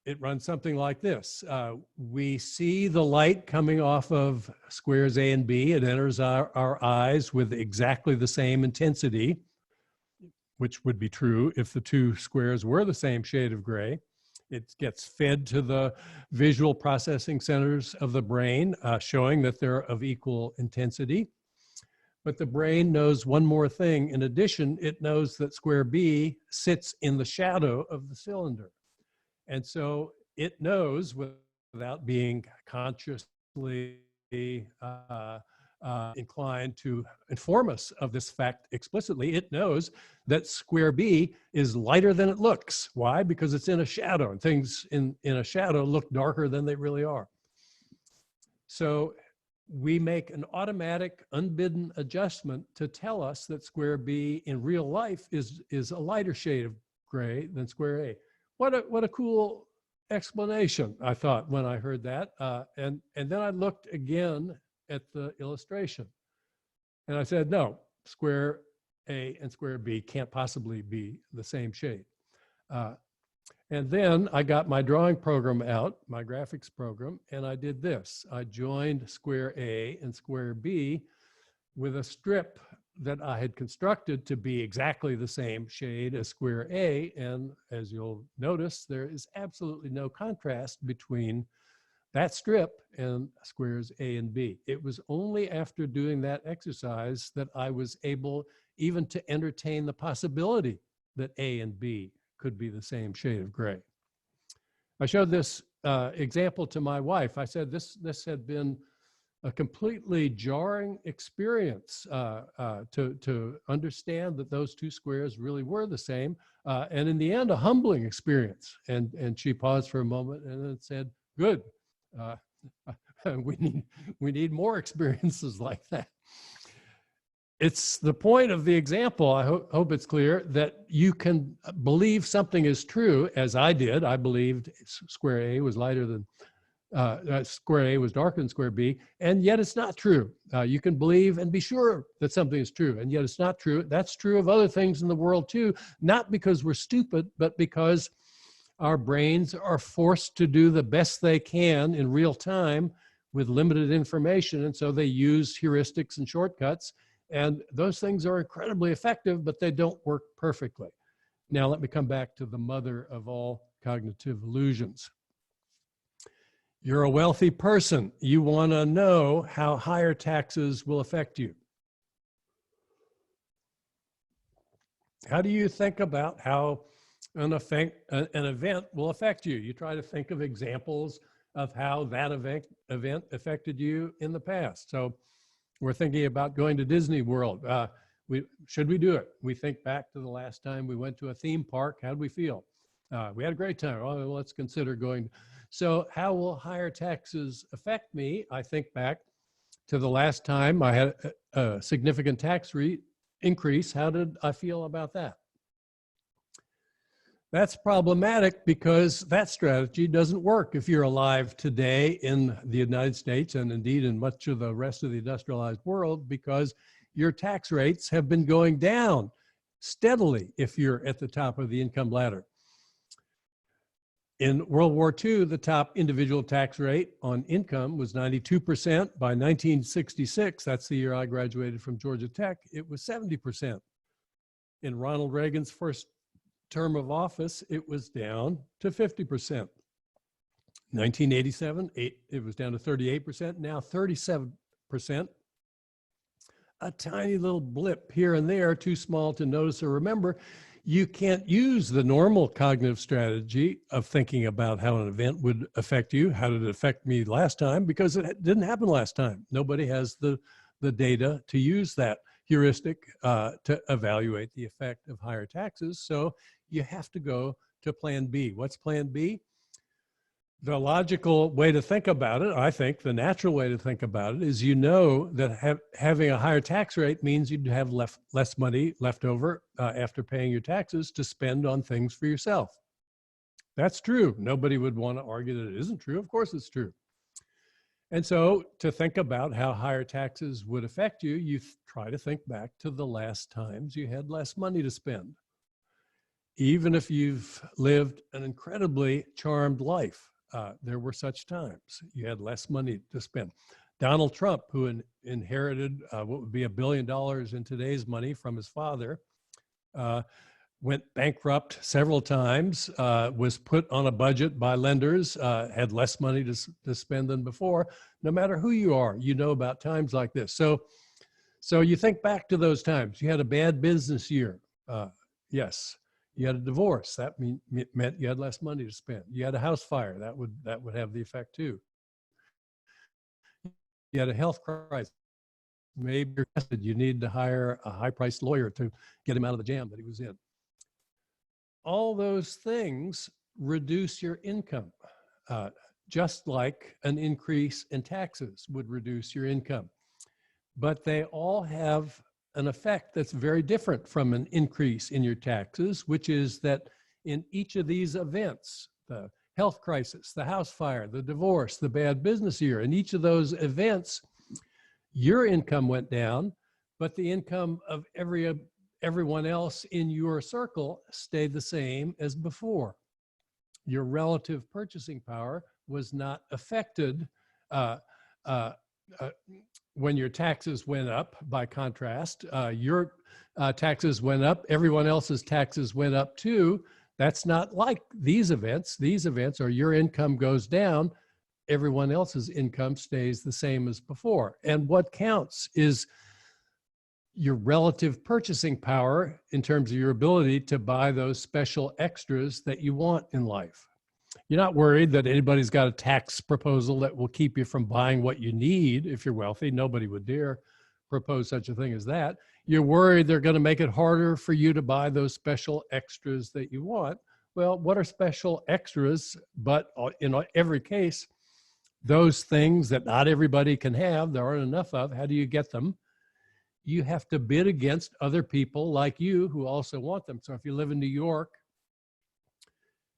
S2: It runs something like this. We see the light coming off of squares A and B. It enters our eyes with exactly the same intensity, which would be true if the two squares were the same shade of gray. It gets fed to the visual processing centers of the brain, showing that they're of equal intensity. But the brain knows one more thing. In addition, it knows that square B sits in the shadow of the cylinder. And so it knows, without being consciously inclined to inform us of this fact explicitly, it knows that square B is lighter than it looks. Why? Because it's in a shadow, and things in a shadow look darker than they really are. So we make an automatic unbidden adjustment to tell us that square B in real life is a lighter shade of gray than square A. What a cool explanation, I thought when I heard that. And then I looked again at the illustration and I said, no, square A and square B can't possibly be the same shade. And then I got my drawing program out, my graphics program, and I did this. I joined square A and square B with a strip that I had constructed to be exactly the same shade as square A. And as you'll notice, there is absolutely no contrast between that strip and squares A and B. It was only after doing that exercise that I was able even to entertain the possibility that A and B could be the same shade of gray. I showed this example to my wife. I said this had been a completely jarring experience to understand that those two squares really were the same, and in the end, a humbling experience. And she paused for a moment and then said, "Good, we need more experiences like that." It's the point of the example, I hope it's clear, that you can believe something is true, as I did. I believed square A was lighter than, square A was darker than square B, and yet it's not true. You can believe and be sure that something is true, and yet it's not true. That's true of other things in the world too, not because we're stupid, but because our brains are forced to do the best they can in real time with limited information, and so they use heuristics and shortcuts. And those things are incredibly effective, but they don't work perfectly. Now, let me come back to the mother of all cognitive illusions. You're a wealthy person. You want to know how higher taxes will affect you. How do you think about how an event will affect you? You try to think of examples of how that event affected you in the past. So we're thinking about going to Disney World. Should we do it? We think back to the last time we went to a theme park. How did we feel? We had a great time. Oh, well, let's consider going. So how will higher taxes affect me? I think back to the last time I had a significant tax increase. How did I feel about that? That's problematic because that strategy doesn't work if you're alive today in the United States and indeed in much of the rest of the industrialized world, because your tax rates have been going down steadily if you're at the top of the income ladder. In World War II, the top individual tax rate on income was 92%. By 1966, that's the year I graduated from Georgia Tech, it was 70%. In Ronald Reagan's first term of office, it was down to 50%. 1987, it was down to 38%, now 37%. A tiny little blip here and there, too small to notice or remember. You can't use the normal cognitive strategy of thinking about how an event would affect you. How did it affect me last time? Because it didn't happen last time. Nobody has the data to use that heuristic to evaluate the effect of higher taxes. So you have to go to plan B. What's plan B? The logical way to think about it, I think the natural way to think about it, is that having a higher tax rate means you'd have less money left over after paying your taxes to spend on things for yourself. That's true. Nobody would want to argue that it isn't true. Of course it's true. And so to think about how higher taxes would affect you, you try to think back to the last times you had less money to spend. Even if you've lived an incredibly charmed life, there were such times you had less money to spend. Donald Trump, who inherited what would be $1 billion in today's money from his father, went bankrupt several times, was put on a budget by lenders, had less money to spend than before. No matter who you are, you know about times like this. So you think back to those times. You had a bad business year. Yes. You had a divorce. That meant you had less money to spend. You had a house fire. That would have the effect too. You had a health crisis. Maybe you're tested. You need to hire a high-priced lawyer to get him out of the jam that he was in. All those things reduce your income. just like an increase in taxes would reduce your income. But they all have an effect that's very different from an increase in your taxes, which is that in each of these events, the health crisis, the house fire, the divorce, the bad business year, in each of those events, your income went down, but the income of everyone else in your circle stayed the same as before. Your relative purchasing power was not affected when your taxes went up. By contrast, your taxes went up, everyone else's taxes went up too. That's not like these events. These events are your income goes down, everyone else's income stays the same as before. And what counts is your relative purchasing power in terms of your ability to buy those special extras that you want in life. You're not worried that anybody's got a tax proposal that will keep you from buying what you need if you're wealthy. Nobody would dare propose such a thing as that. You're worried they're going to make it harder for you to buy those special extras that you want. Well, what are special extras? But in every case, those things that not everybody can have, there aren't enough of. How do you get them? You have to bid against other people like you who also want them. So if you live in New York,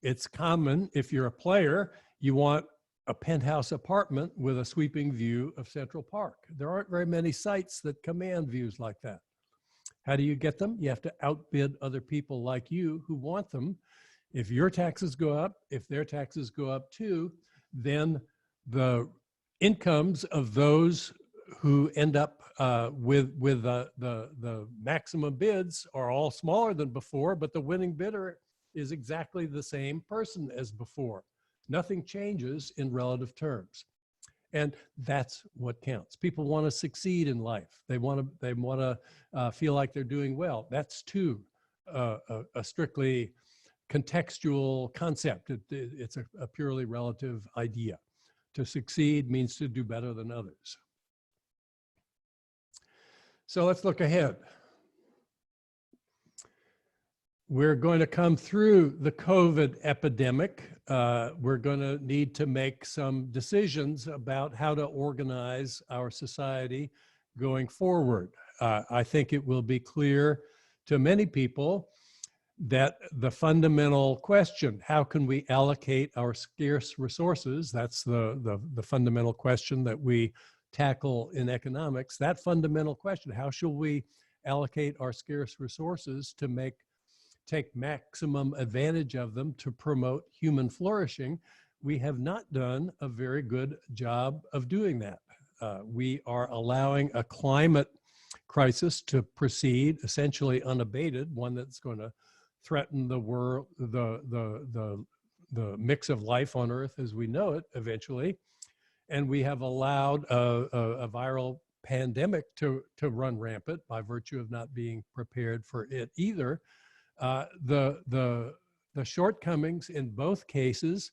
S2: it's common, if you're a player, you want a penthouse apartment with a sweeping view of Central Park. There aren't very many sites that command views like that. How do you get them? You have to outbid other people like you who want them. If your taxes go up, if their taxes go up too, then the incomes of those who end up with the maximum bids are all smaller than before, but the winning bidder is exactly the same person as before. Nothing changes in relative terms. And that's what counts. People want to succeed in life. They want to feel like they're doing well. That's too a strictly contextual concept. It's a purely relative idea. To succeed means to do better than others. So let's look ahead. We're going to come through the COVID epidemic. We're going to need to make some decisions about how to organize our society going forward. I think it will be clear to many people that the fundamental question, how can we allocate our scarce resources? That's the fundamental question that we tackle in economics. That fundamental question, how shall we allocate our scarce resources to take maximum advantage of them to promote human flourishing? We have not done a very good job of doing that. We are allowing a climate crisis to proceed essentially unabated, one that's going to threaten the world, the mix of life on Earth as we know it eventually. And we have allowed a viral pandemic to run rampant by virtue of not being prepared for it either. The shortcomings in both cases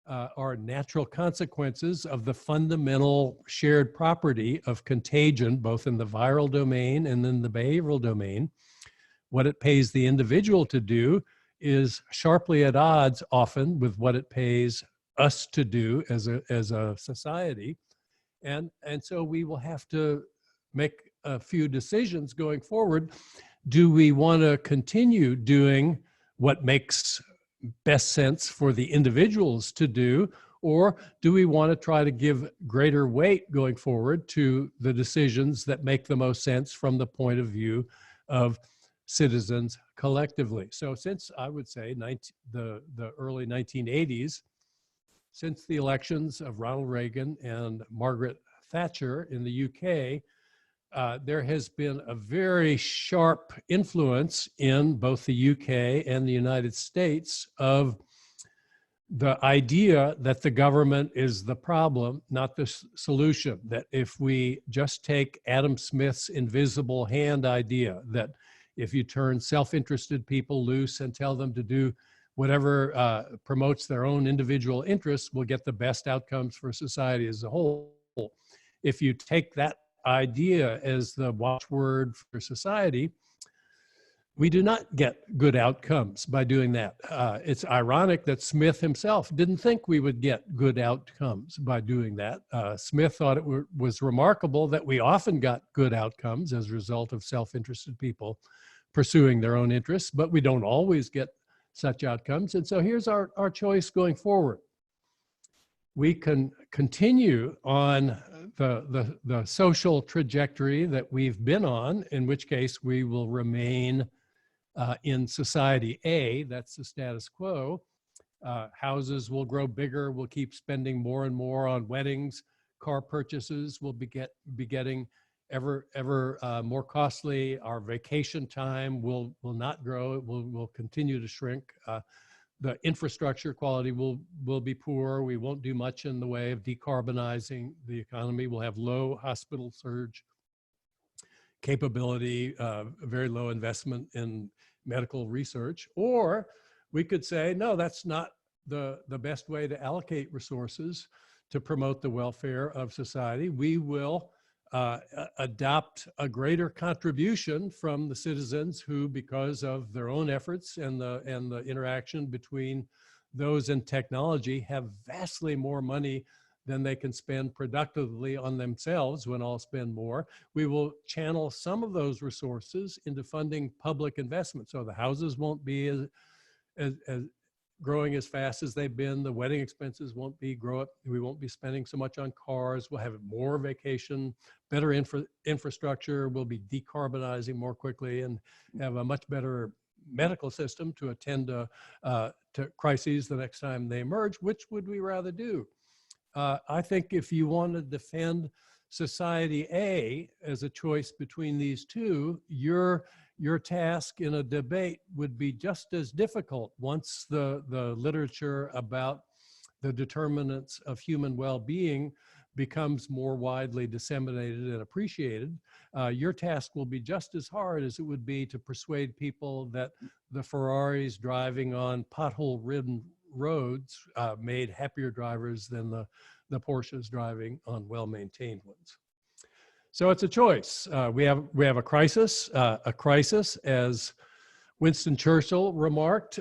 S2: are natural consequences of the fundamental shared property of contagion, both in the viral domain and in the behavioral domain. What it pays the individual to do is sharply at odds often with what it pays us to do as a society. And so we will have to make a few decisions going forward. Do we want to continue doing what makes best sense for the individuals to do, or do we want to try to give greater weight going forward to the decisions that make the most sense from the point of view of citizens collectively? So since, I would say, the early 1980s, since the elections of Ronald Reagan and Margaret Thatcher in the UK, there has been a very sharp influence in both the UK and the United States of the idea that the government is the problem, not the solution. That if we just take Adam Smith's invisible hand idea, that if you turn self-interested people loose and tell them to do whatever promotes their own individual interests, will get the best outcomes for society as a whole. If you take that idea as the watchword for society, We do not get good outcomes by doing that. It's ironic that Smith himself didn't think we would get good outcomes by doing that. Smith thought it was remarkable that we often got good outcomes as a result of self-interested people pursuing their own interests, but we don't always get such outcomes. And so here's our choice going forward. We can continue on the social trajectory that we've been on, in which case we will remain in society A, that's the status quo. Houses will grow bigger, we'll keep spending more and more on weddings, car purchases will be getting ever more costly. Our vacation time will not grow, it will continue to shrink. The infrastructure quality will be poor. We won't do much in the way of decarbonizing the economy. We'll have low hospital surge capability, very low investment in medical research. Or we could say, no, that's not the best way to allocate resources to promote the welfare of society. We will adopt a greater contribution from the citizens who, because of their own efforts and the interaction between those and technology, have vastly more money than they can spend productively on themselves when all spend more. We will channel some of those resources into funding public investment. So the houses won't be as growing as fast as they've been. The wedding expenses won't be we won't be spending so much on cars. We'll have more vacation, better infrastructure. We'll be decarbonizing more quickly and have a much better medical system to attend to crises the next time they emerge. Which would we rather do? I think if you want to defend society A as a choice between these two, your task in a debate would be just as difficult once the literature about the determinants of human well-being becomes more widely disseminated and appreciated. Your task will be just as hard as it would be to persuade people that the Ferraris driving on pothole-ridden roads made happier drivers than the Porsches driving on well-maintained ones. So it's a choice. We have a crisis, as Winston Churchill remarked,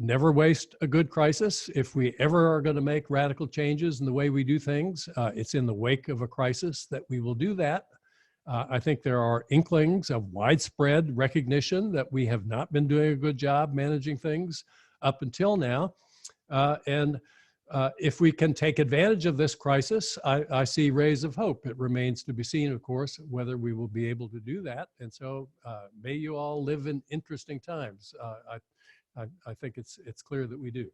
S2: never waste a good crisis. If we ever are going to make radical changes in the way we do things, it's in the wake of a crisis that we will do that. I think there are inklings of widespread recognition that we have not been doing a good job managing things up until now. If we can take advantage of this crisis, I see rays of hope. It remains to be seen, of course, whether we will be able to do that. And so may you all live in interesting times. I think it's clear that we do.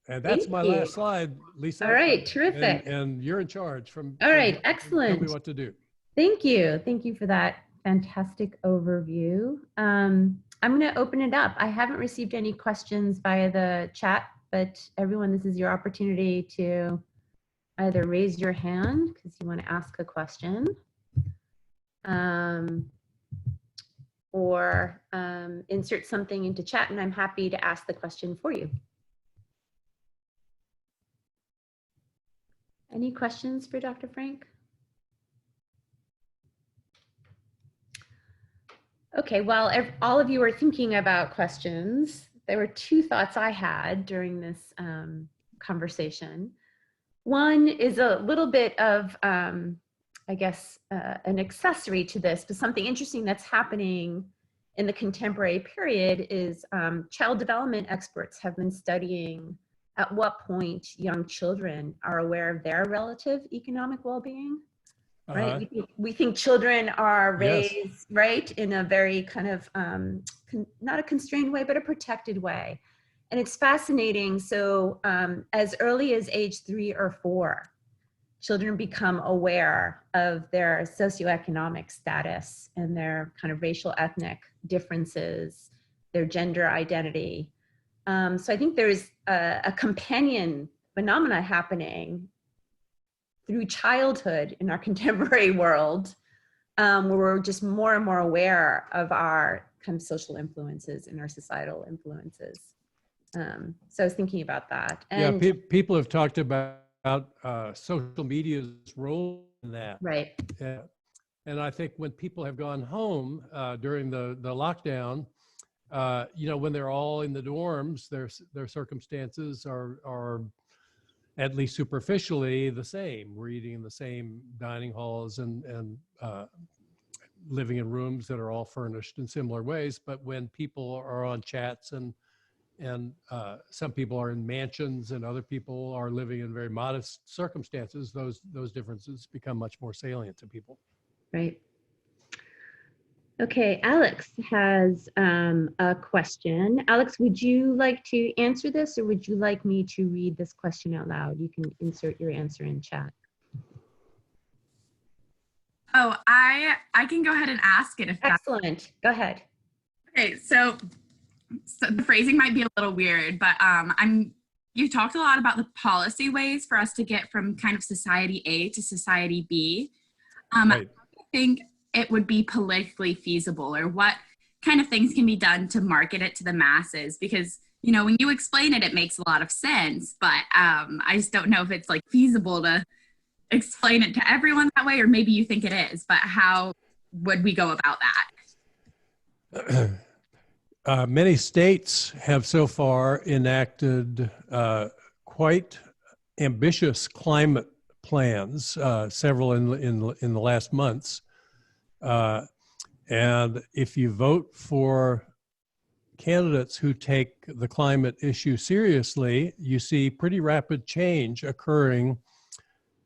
S2: And that's my last slide, Lisa.
S1: All right, terrific.
S2: And you're in charge
S1: All right, excellent.
S2: Tell me what to do.
S1: Thank you. Thank you for that fantastic overview. I'm going to open it up. I haven't received any questions via the chat, but everyone, this is your opportunity to either raise your hand because you want to ask a question, or insert something into chat, and I'm happy to ask the question for you. Any questions for Dr. Frank? Okay, while all of you are thinking about questions, there were two thoughts I had during this conversation. One is a little bit of, I guess, an accessory to this, but something interesting that's happening in the contemporary period is child development experts have been studying at what point young children are aware of their relative economic well-being. Right, we think children are raised, yes, right, in a very kind of not a constrained way, but a protected way, and it's fascinating. So as early as age 3 or 4, children become aware of their socioeconomic status and their kind of racial ethnic differences, their gender identity. So I think there's a companion phenomena happening through childhood in our contemporary world, where we're just more and more aware of our kind of social influences and our societal influences. So I was thinking about that. And
S2: yeah, people have talked about social media's role in that.
S1: Right.
S2: And I think when people have gone home during the lockdown, when they're all in the dorms, their circumstances are at least superficially the same. We're eating in the same dining halls and living in rooms that are all furnished in similar ways. But when people are on chats and some people are in mansions and other people are living in very modest circumstances, those differences become much more salient to people.
S1: Right. Okay, Alex has a question. Alex, would you like to answer this, or would you like me to read this question out loud? You can insert your answer in chat.
S3: Oh, I can go ahead and ask it if that's
S1: Excellent. Go ahead.
S3: okay. So the phrasing might be a little weird, but you talked a lot about the policy ways for us to get from kind of society A to society B.
S2: Right.
S3: I think it would be politically feasible, or what kind of things can be done to market it to the masses? Because, when you explain it, it makes a lot of sense, but I just don't know if it's like feasible to explain it to everyone that way, or maybe you think it is, but how would we go about that?
S2: Many states have so far enacted quite ambitious climate plans, several in the last months. And if you vote for candidates who take the climate issue seriously, you see pretty rapid change occurring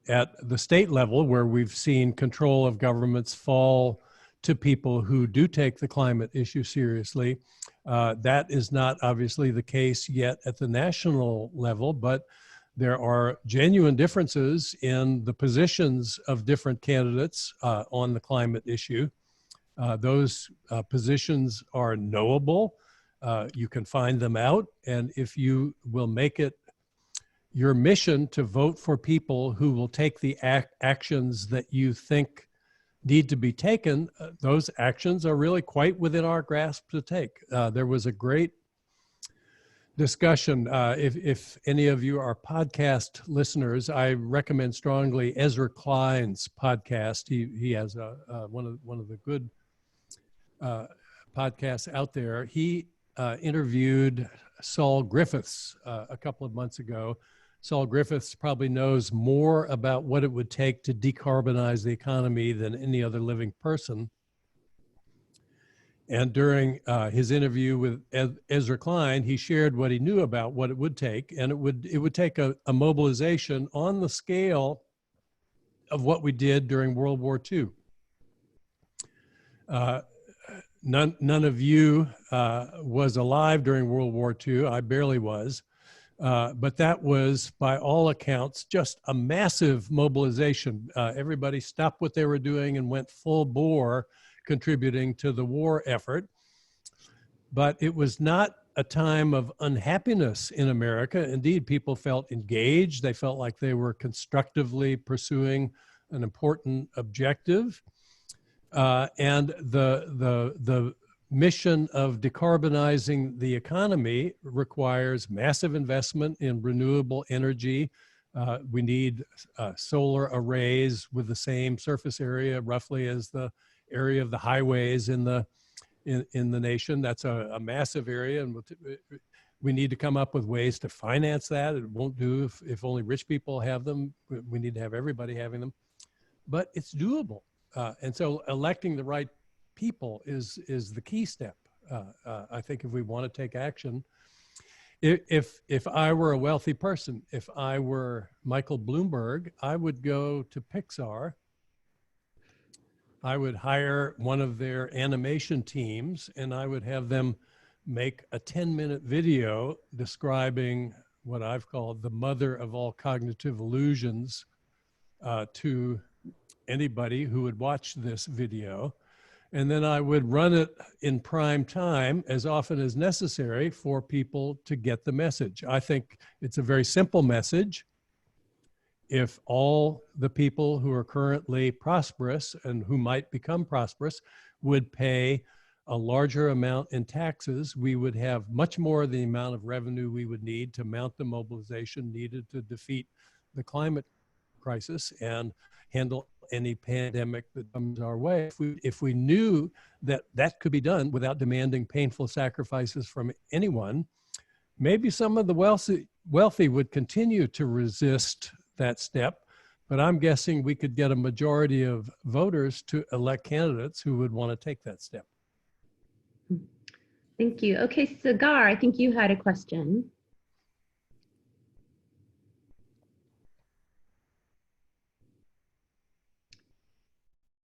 S2: at the state level, where we've seen control of governments fall to people who do take the climate issue seriously. That is not obviously the case yet at the national level, but there are genuine differences in the positions of different candidates on the climate issue. Those positions are knowable. You can find them out. And if you will make it your mission to vote for people who will take the actions that you think need to be taken, those actions are really quite within our grasp to take. There was a great discussion. If any of you are podcast listeners, I recommend strongly Ezra Klein's podcast. He has one of the good podcasts out there. He interviewed Saul Griffiths a couple of months ago. Saul Griffiths probably knows more about what it would take to decarbonize the economy than any other living person. And during his interview with Ezra Klein, he shared what he knew about what it would take, and it would take a mobilization on the scale of what we did during World War II. None of you was alive during World War II. I barely was. But that was, by all accounts, just a massive mobilization. Everybody stopped what they were doing and went full bore contributing to the war effort. But it was not a time of unhappiness in America. Indeed, people felt engaged. They felt like they were constructively pursuing an important objective. And the mission of decarbonizing the economy requires massive investment in renewable energy. We need solar arrays with the same surface area roughly as the area of the highways in the nation. That's a massive area, and we need to come up with ways to finance that. It won't do if only rich people have them. We need to have everybody having them, but it's doable. And so electing the right people is the key step. I think if we want to take action, if I were a wealthy person, if I were Michael Bloomberg, I would go to Pixar. I would hire one of their animation teams, and I would have them make a 10-minute video describing what I've called the mother of all cognitive illusions to anybody who would watch this video. And then I would run it in prime time as often as necessary for people to get the message. I think it's a very simple message. If all the people who are currently prosperous and who might become prosperous would pay a larger amount in taxes, we would have much more of the amount of revenue we would need to mount the mobilization needed to defeat the climate crisis and handle any pandemic that comes our way. If we knew that that could be done without demanding painful sacrifices from anyone, maybe some of the wealthy would continue to resist that step. But I'm guessing we could get a majority of voters to elect candidates who would want to take that step.
S1: Thank you. Okay, Sagar, I think you had a question.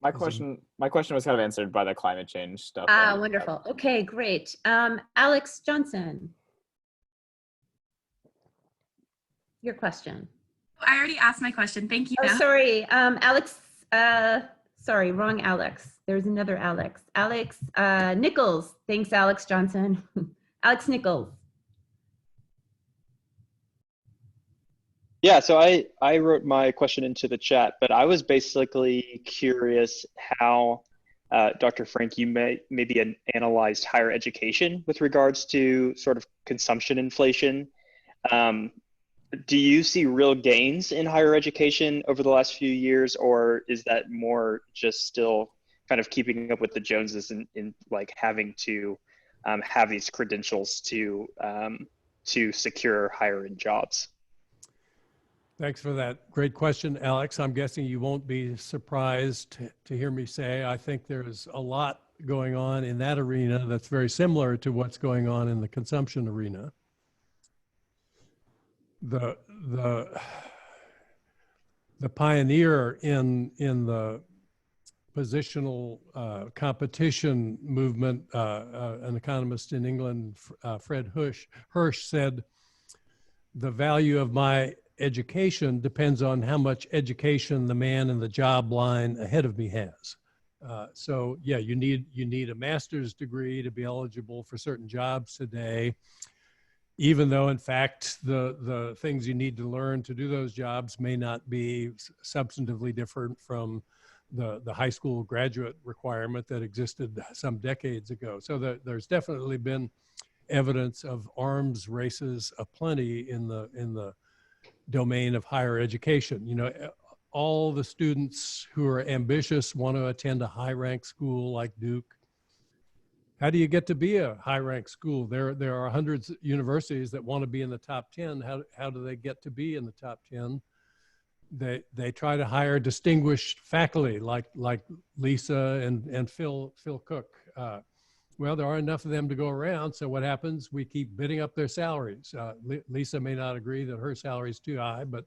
S4: My question was kind of answered by the climate change stuff.
S1: Ah, wonderful. Okay, great. Alex Johnson, your question.
S3: I already asked my question. Thank you.
S1: Oh, sorry, Alex. Sorry, wrong Alex. There's another Alex. Alex Nichols. Thanks, Alex Johnson. Alex Nichols.
S5: Yeah, so I wrote my question into the chat, but I was basically curious how, Dr. Frank, you maybe analyzed higher education with regards to sort of consumption inflation. Do you see real gains in higher education over the last few years, or is that more just still kind of keeping up with the Joneses in like having to have these credentials to secure higher end jobs?
S2: Thanks for that great question, Alex. I'm guessing you won't be surprised to hear me say I think there's a lot going on in that arena that's very similar to what's going on in the consumption arena. The pioneer in the positional competition movement, an economist in England, Fred Hirsch said, "The value of my education depends on how much education the man in the job line ahead of me has." So yeah, you need a master's degree to be eligible for certain jobs today, even though in fact the things you need to learn to do those jobs may not be substantively different from the high school graduate requirement that existed some decades ago. So there's definitely been evidence of arms races aplenty in the domain of higher education. You know, all the students who are ambitious want to attend a high-ranked school like Duke. How do you get to be a high-ranked school? There are hundreds of universities that want to be in the top 10. How do they get to be in the top 10? They try to hire distinguished faculty like Lisa and Phil Cook. Well, there aren't enough of them to go around, so what happens? We keep bidding up their salaries. Lisa may not agree that her salary is too high, but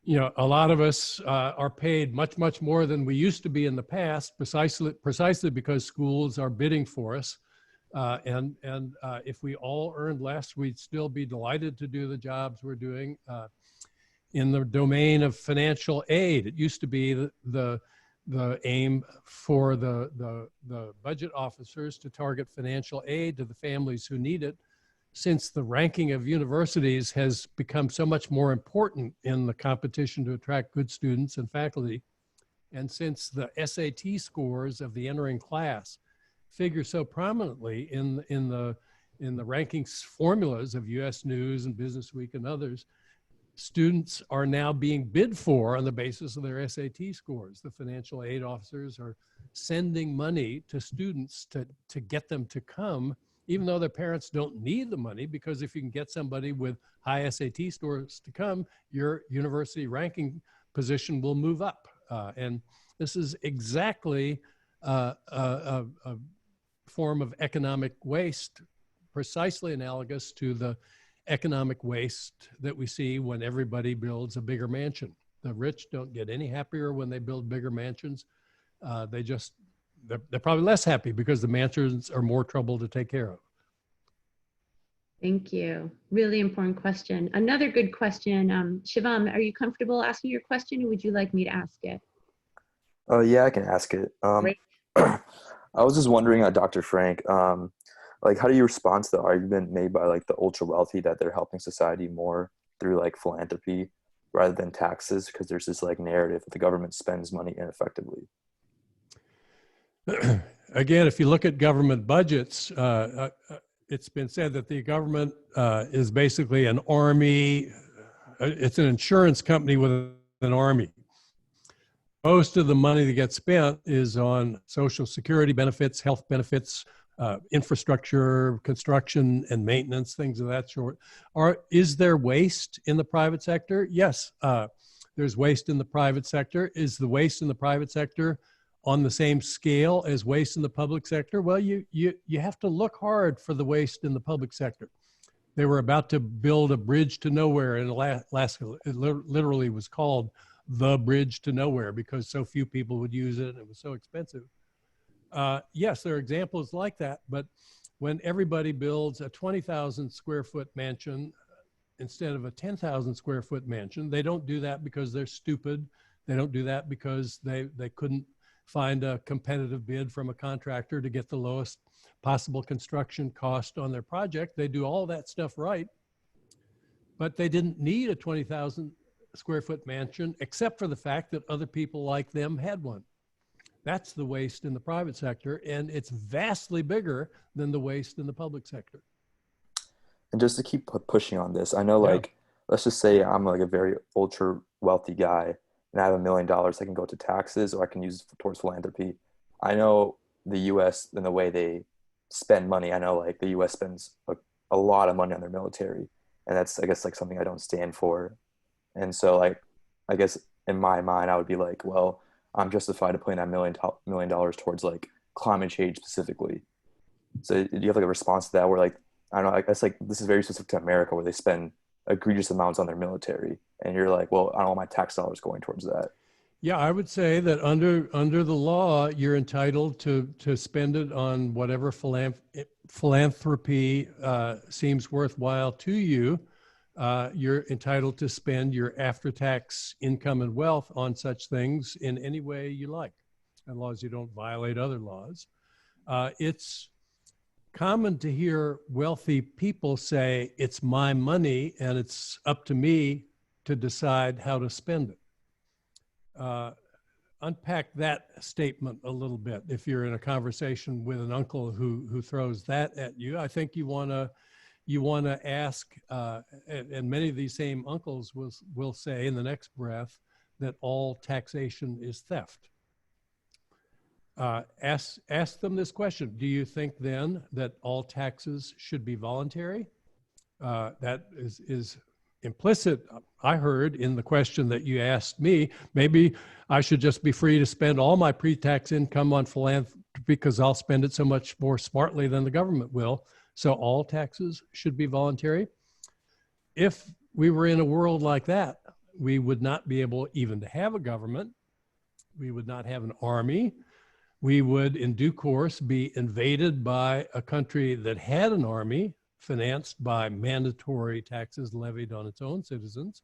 S2: you know, a lot of us are paid much more than we used to be in the past, precisely because schools are bidding for us. And if we all earned less, we'd still be delighted to do the jobs we're doing. In the domain of financial aid, it used to be the aim for the budget officers to target financial aid to the families who need it. Since the ranking of universities has become so much more important in the competition to attract good students and faculty, and since the SAT scores of the entering class figure so prominently in the rankings formulas of US News and Business Week and others, students are now being bid for on the basis of their SAT scores. The financial aid officers are sending money to students to get them to come, even though their parents don't need the money, because if you can get somebody with high SAT scores to come, your university ranking position will move up. And this is exactly a form of economic waste, precisely analogous to the economic waste that we see when everybody builds a bigger mansion. The rich don't get any happier when they build bigger mansions. They're probably less happy because the mansions are more trouble to take care of.
S1: Thank you. Really important question. Another good question. Shivam, are you comfortable asking your question, or would you like me to ask it?
S6: Yeah, I can ask it.
S1: Great.
S6: I was just wondering, Dr. Frank, like, how do you respond to the argument made by like the ultra wealthy that they're helping society more through like philanthropy rather than taxes? Because there's this like narrative that the government spends money ineffectively.
S2: Again, if you look at government budgets, it's been said that the government is basically an army. It's an insurance company with an army. Most of the money that gets spent is on Social Security benefits, health benefits, infrastructure, construction, and maintenance, things of that sort. Is there waste in the private sector? Yes, there's waste in the private sector. Is the waste in the private sector on the same scale as waste in the public sector? Well, you have to look hard for the waste in the public sector. They were about to build a bridge to nowhere in Alaska. It literally was called the bridge to nowhere because so few people would use it and it was so expensive. Yes, there are examples like that, but when everybody builds a 20,000 square foot mansion instead of a 10,000 square foot mansion, they don't do that because they're stupid. They don't do that because they couldn't find a competitive bid from a contractor to get the lowest possible construction cost on their project. They do all that stuff right, but they didn't need a 20,000 square foot mansion except for the fact that other people like them had one. That's the waste in the private sector, and it's vastly bigger than the waste in the public sector.
S6: And just to keep pushing on this, I know, like, let's just say I'm like a very ultra wealthy guy and I have $1 million I can go to taxes or I can use towards philanthropy. I know the US and the way they spend money, I know like the US spends a lot of money on their military, and that's, I guess, like something I don't stand for. And so, like, I guess in my mind, I would be like, well, I'm justified to putting that $1 million towards like climate change specifically. So do you have like a response to that where, like, I don't know, I guess like this is very specific to America where they spend egregious amounts on their military, and you're like, well, I don't want my tax dollars going towards that.
S2: Yeah, I would say that under the law, you're entitled to spend it on whatever philanthropy seems worthwhile to you. You're entitled to spend your after-tax income and wealth on such things in any way you like, as long as you don't violate other laws. It's common to hear wealthy people say, it's my money and it's up to me to decide how to spend it. Unpack that statement a little bit. If you're in a conversation with an uncle who throws that at you, I think you want to ask, and many of these same uncles will say in the next breath that all taxation is theft. Ask them this question: do you think then that all taxes should be voluntary? That is implicit, I heard, in the question that you asked me. Maybe I should just be free to spend all my pre-tax income on philanthropy because I'll spend it so much more smartly than the government will. So all taxes should be voluntary. If we were in a world like that, we would not be able even to have a government. We would not have an army. We would, in due course, be invaded by a country that had an army financed by mandatory taxes levied on its own citizens.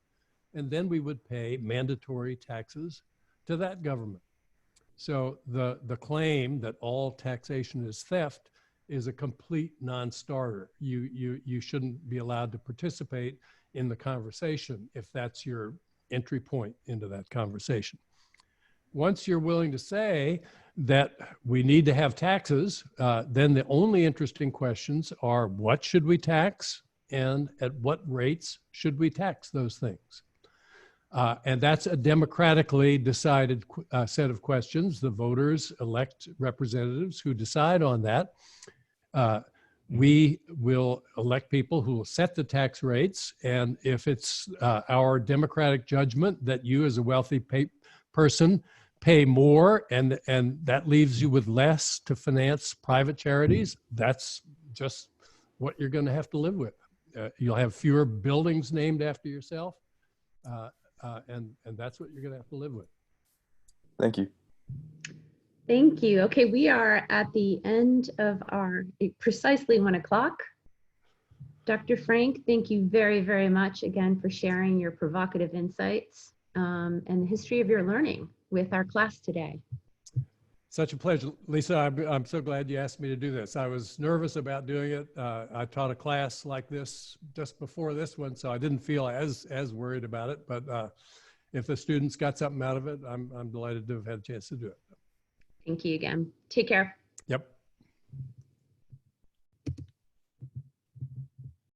S2: And then we would pay mandatory taxes to that government. So the claim that all taxation is theft is a complete non-starter. You shouldn't be allowed to participate in the conversation if that's your entry point into that conversation. Once you're willing to say that we need to have taxes, then the only interesting questions are what should we tax and at what rates should we tax those things? And that's a democratically decided set of questions. The voters elect representatives who decide on that. We will elect people who will set the tax rates. And if it's our democratic judgment that you as a wealthy person pay more and that leaves you with less to finance private charities, that's just what you're going to have to live with. You'll have fewer buildings named after yourself. And that's what you're going to have to live with.
S6: Thank you.
S1: Thank you. Okay, we are at the end of our precisely 1 o'clock. Dr. Frank, thank you very, very much again for sharing your provocative insights and the history of your learning with our class today.
S2: Such a pleasure. Lisa, I'm so glad you asked me to do this. I was nervous about doing it. I taught a class like this just before this one, so I didn't feel as worried about it. But if the students got something out of it, I'm delighted to have had a chance to do it.
S1: Thank you again. Take care.
S2: Yep.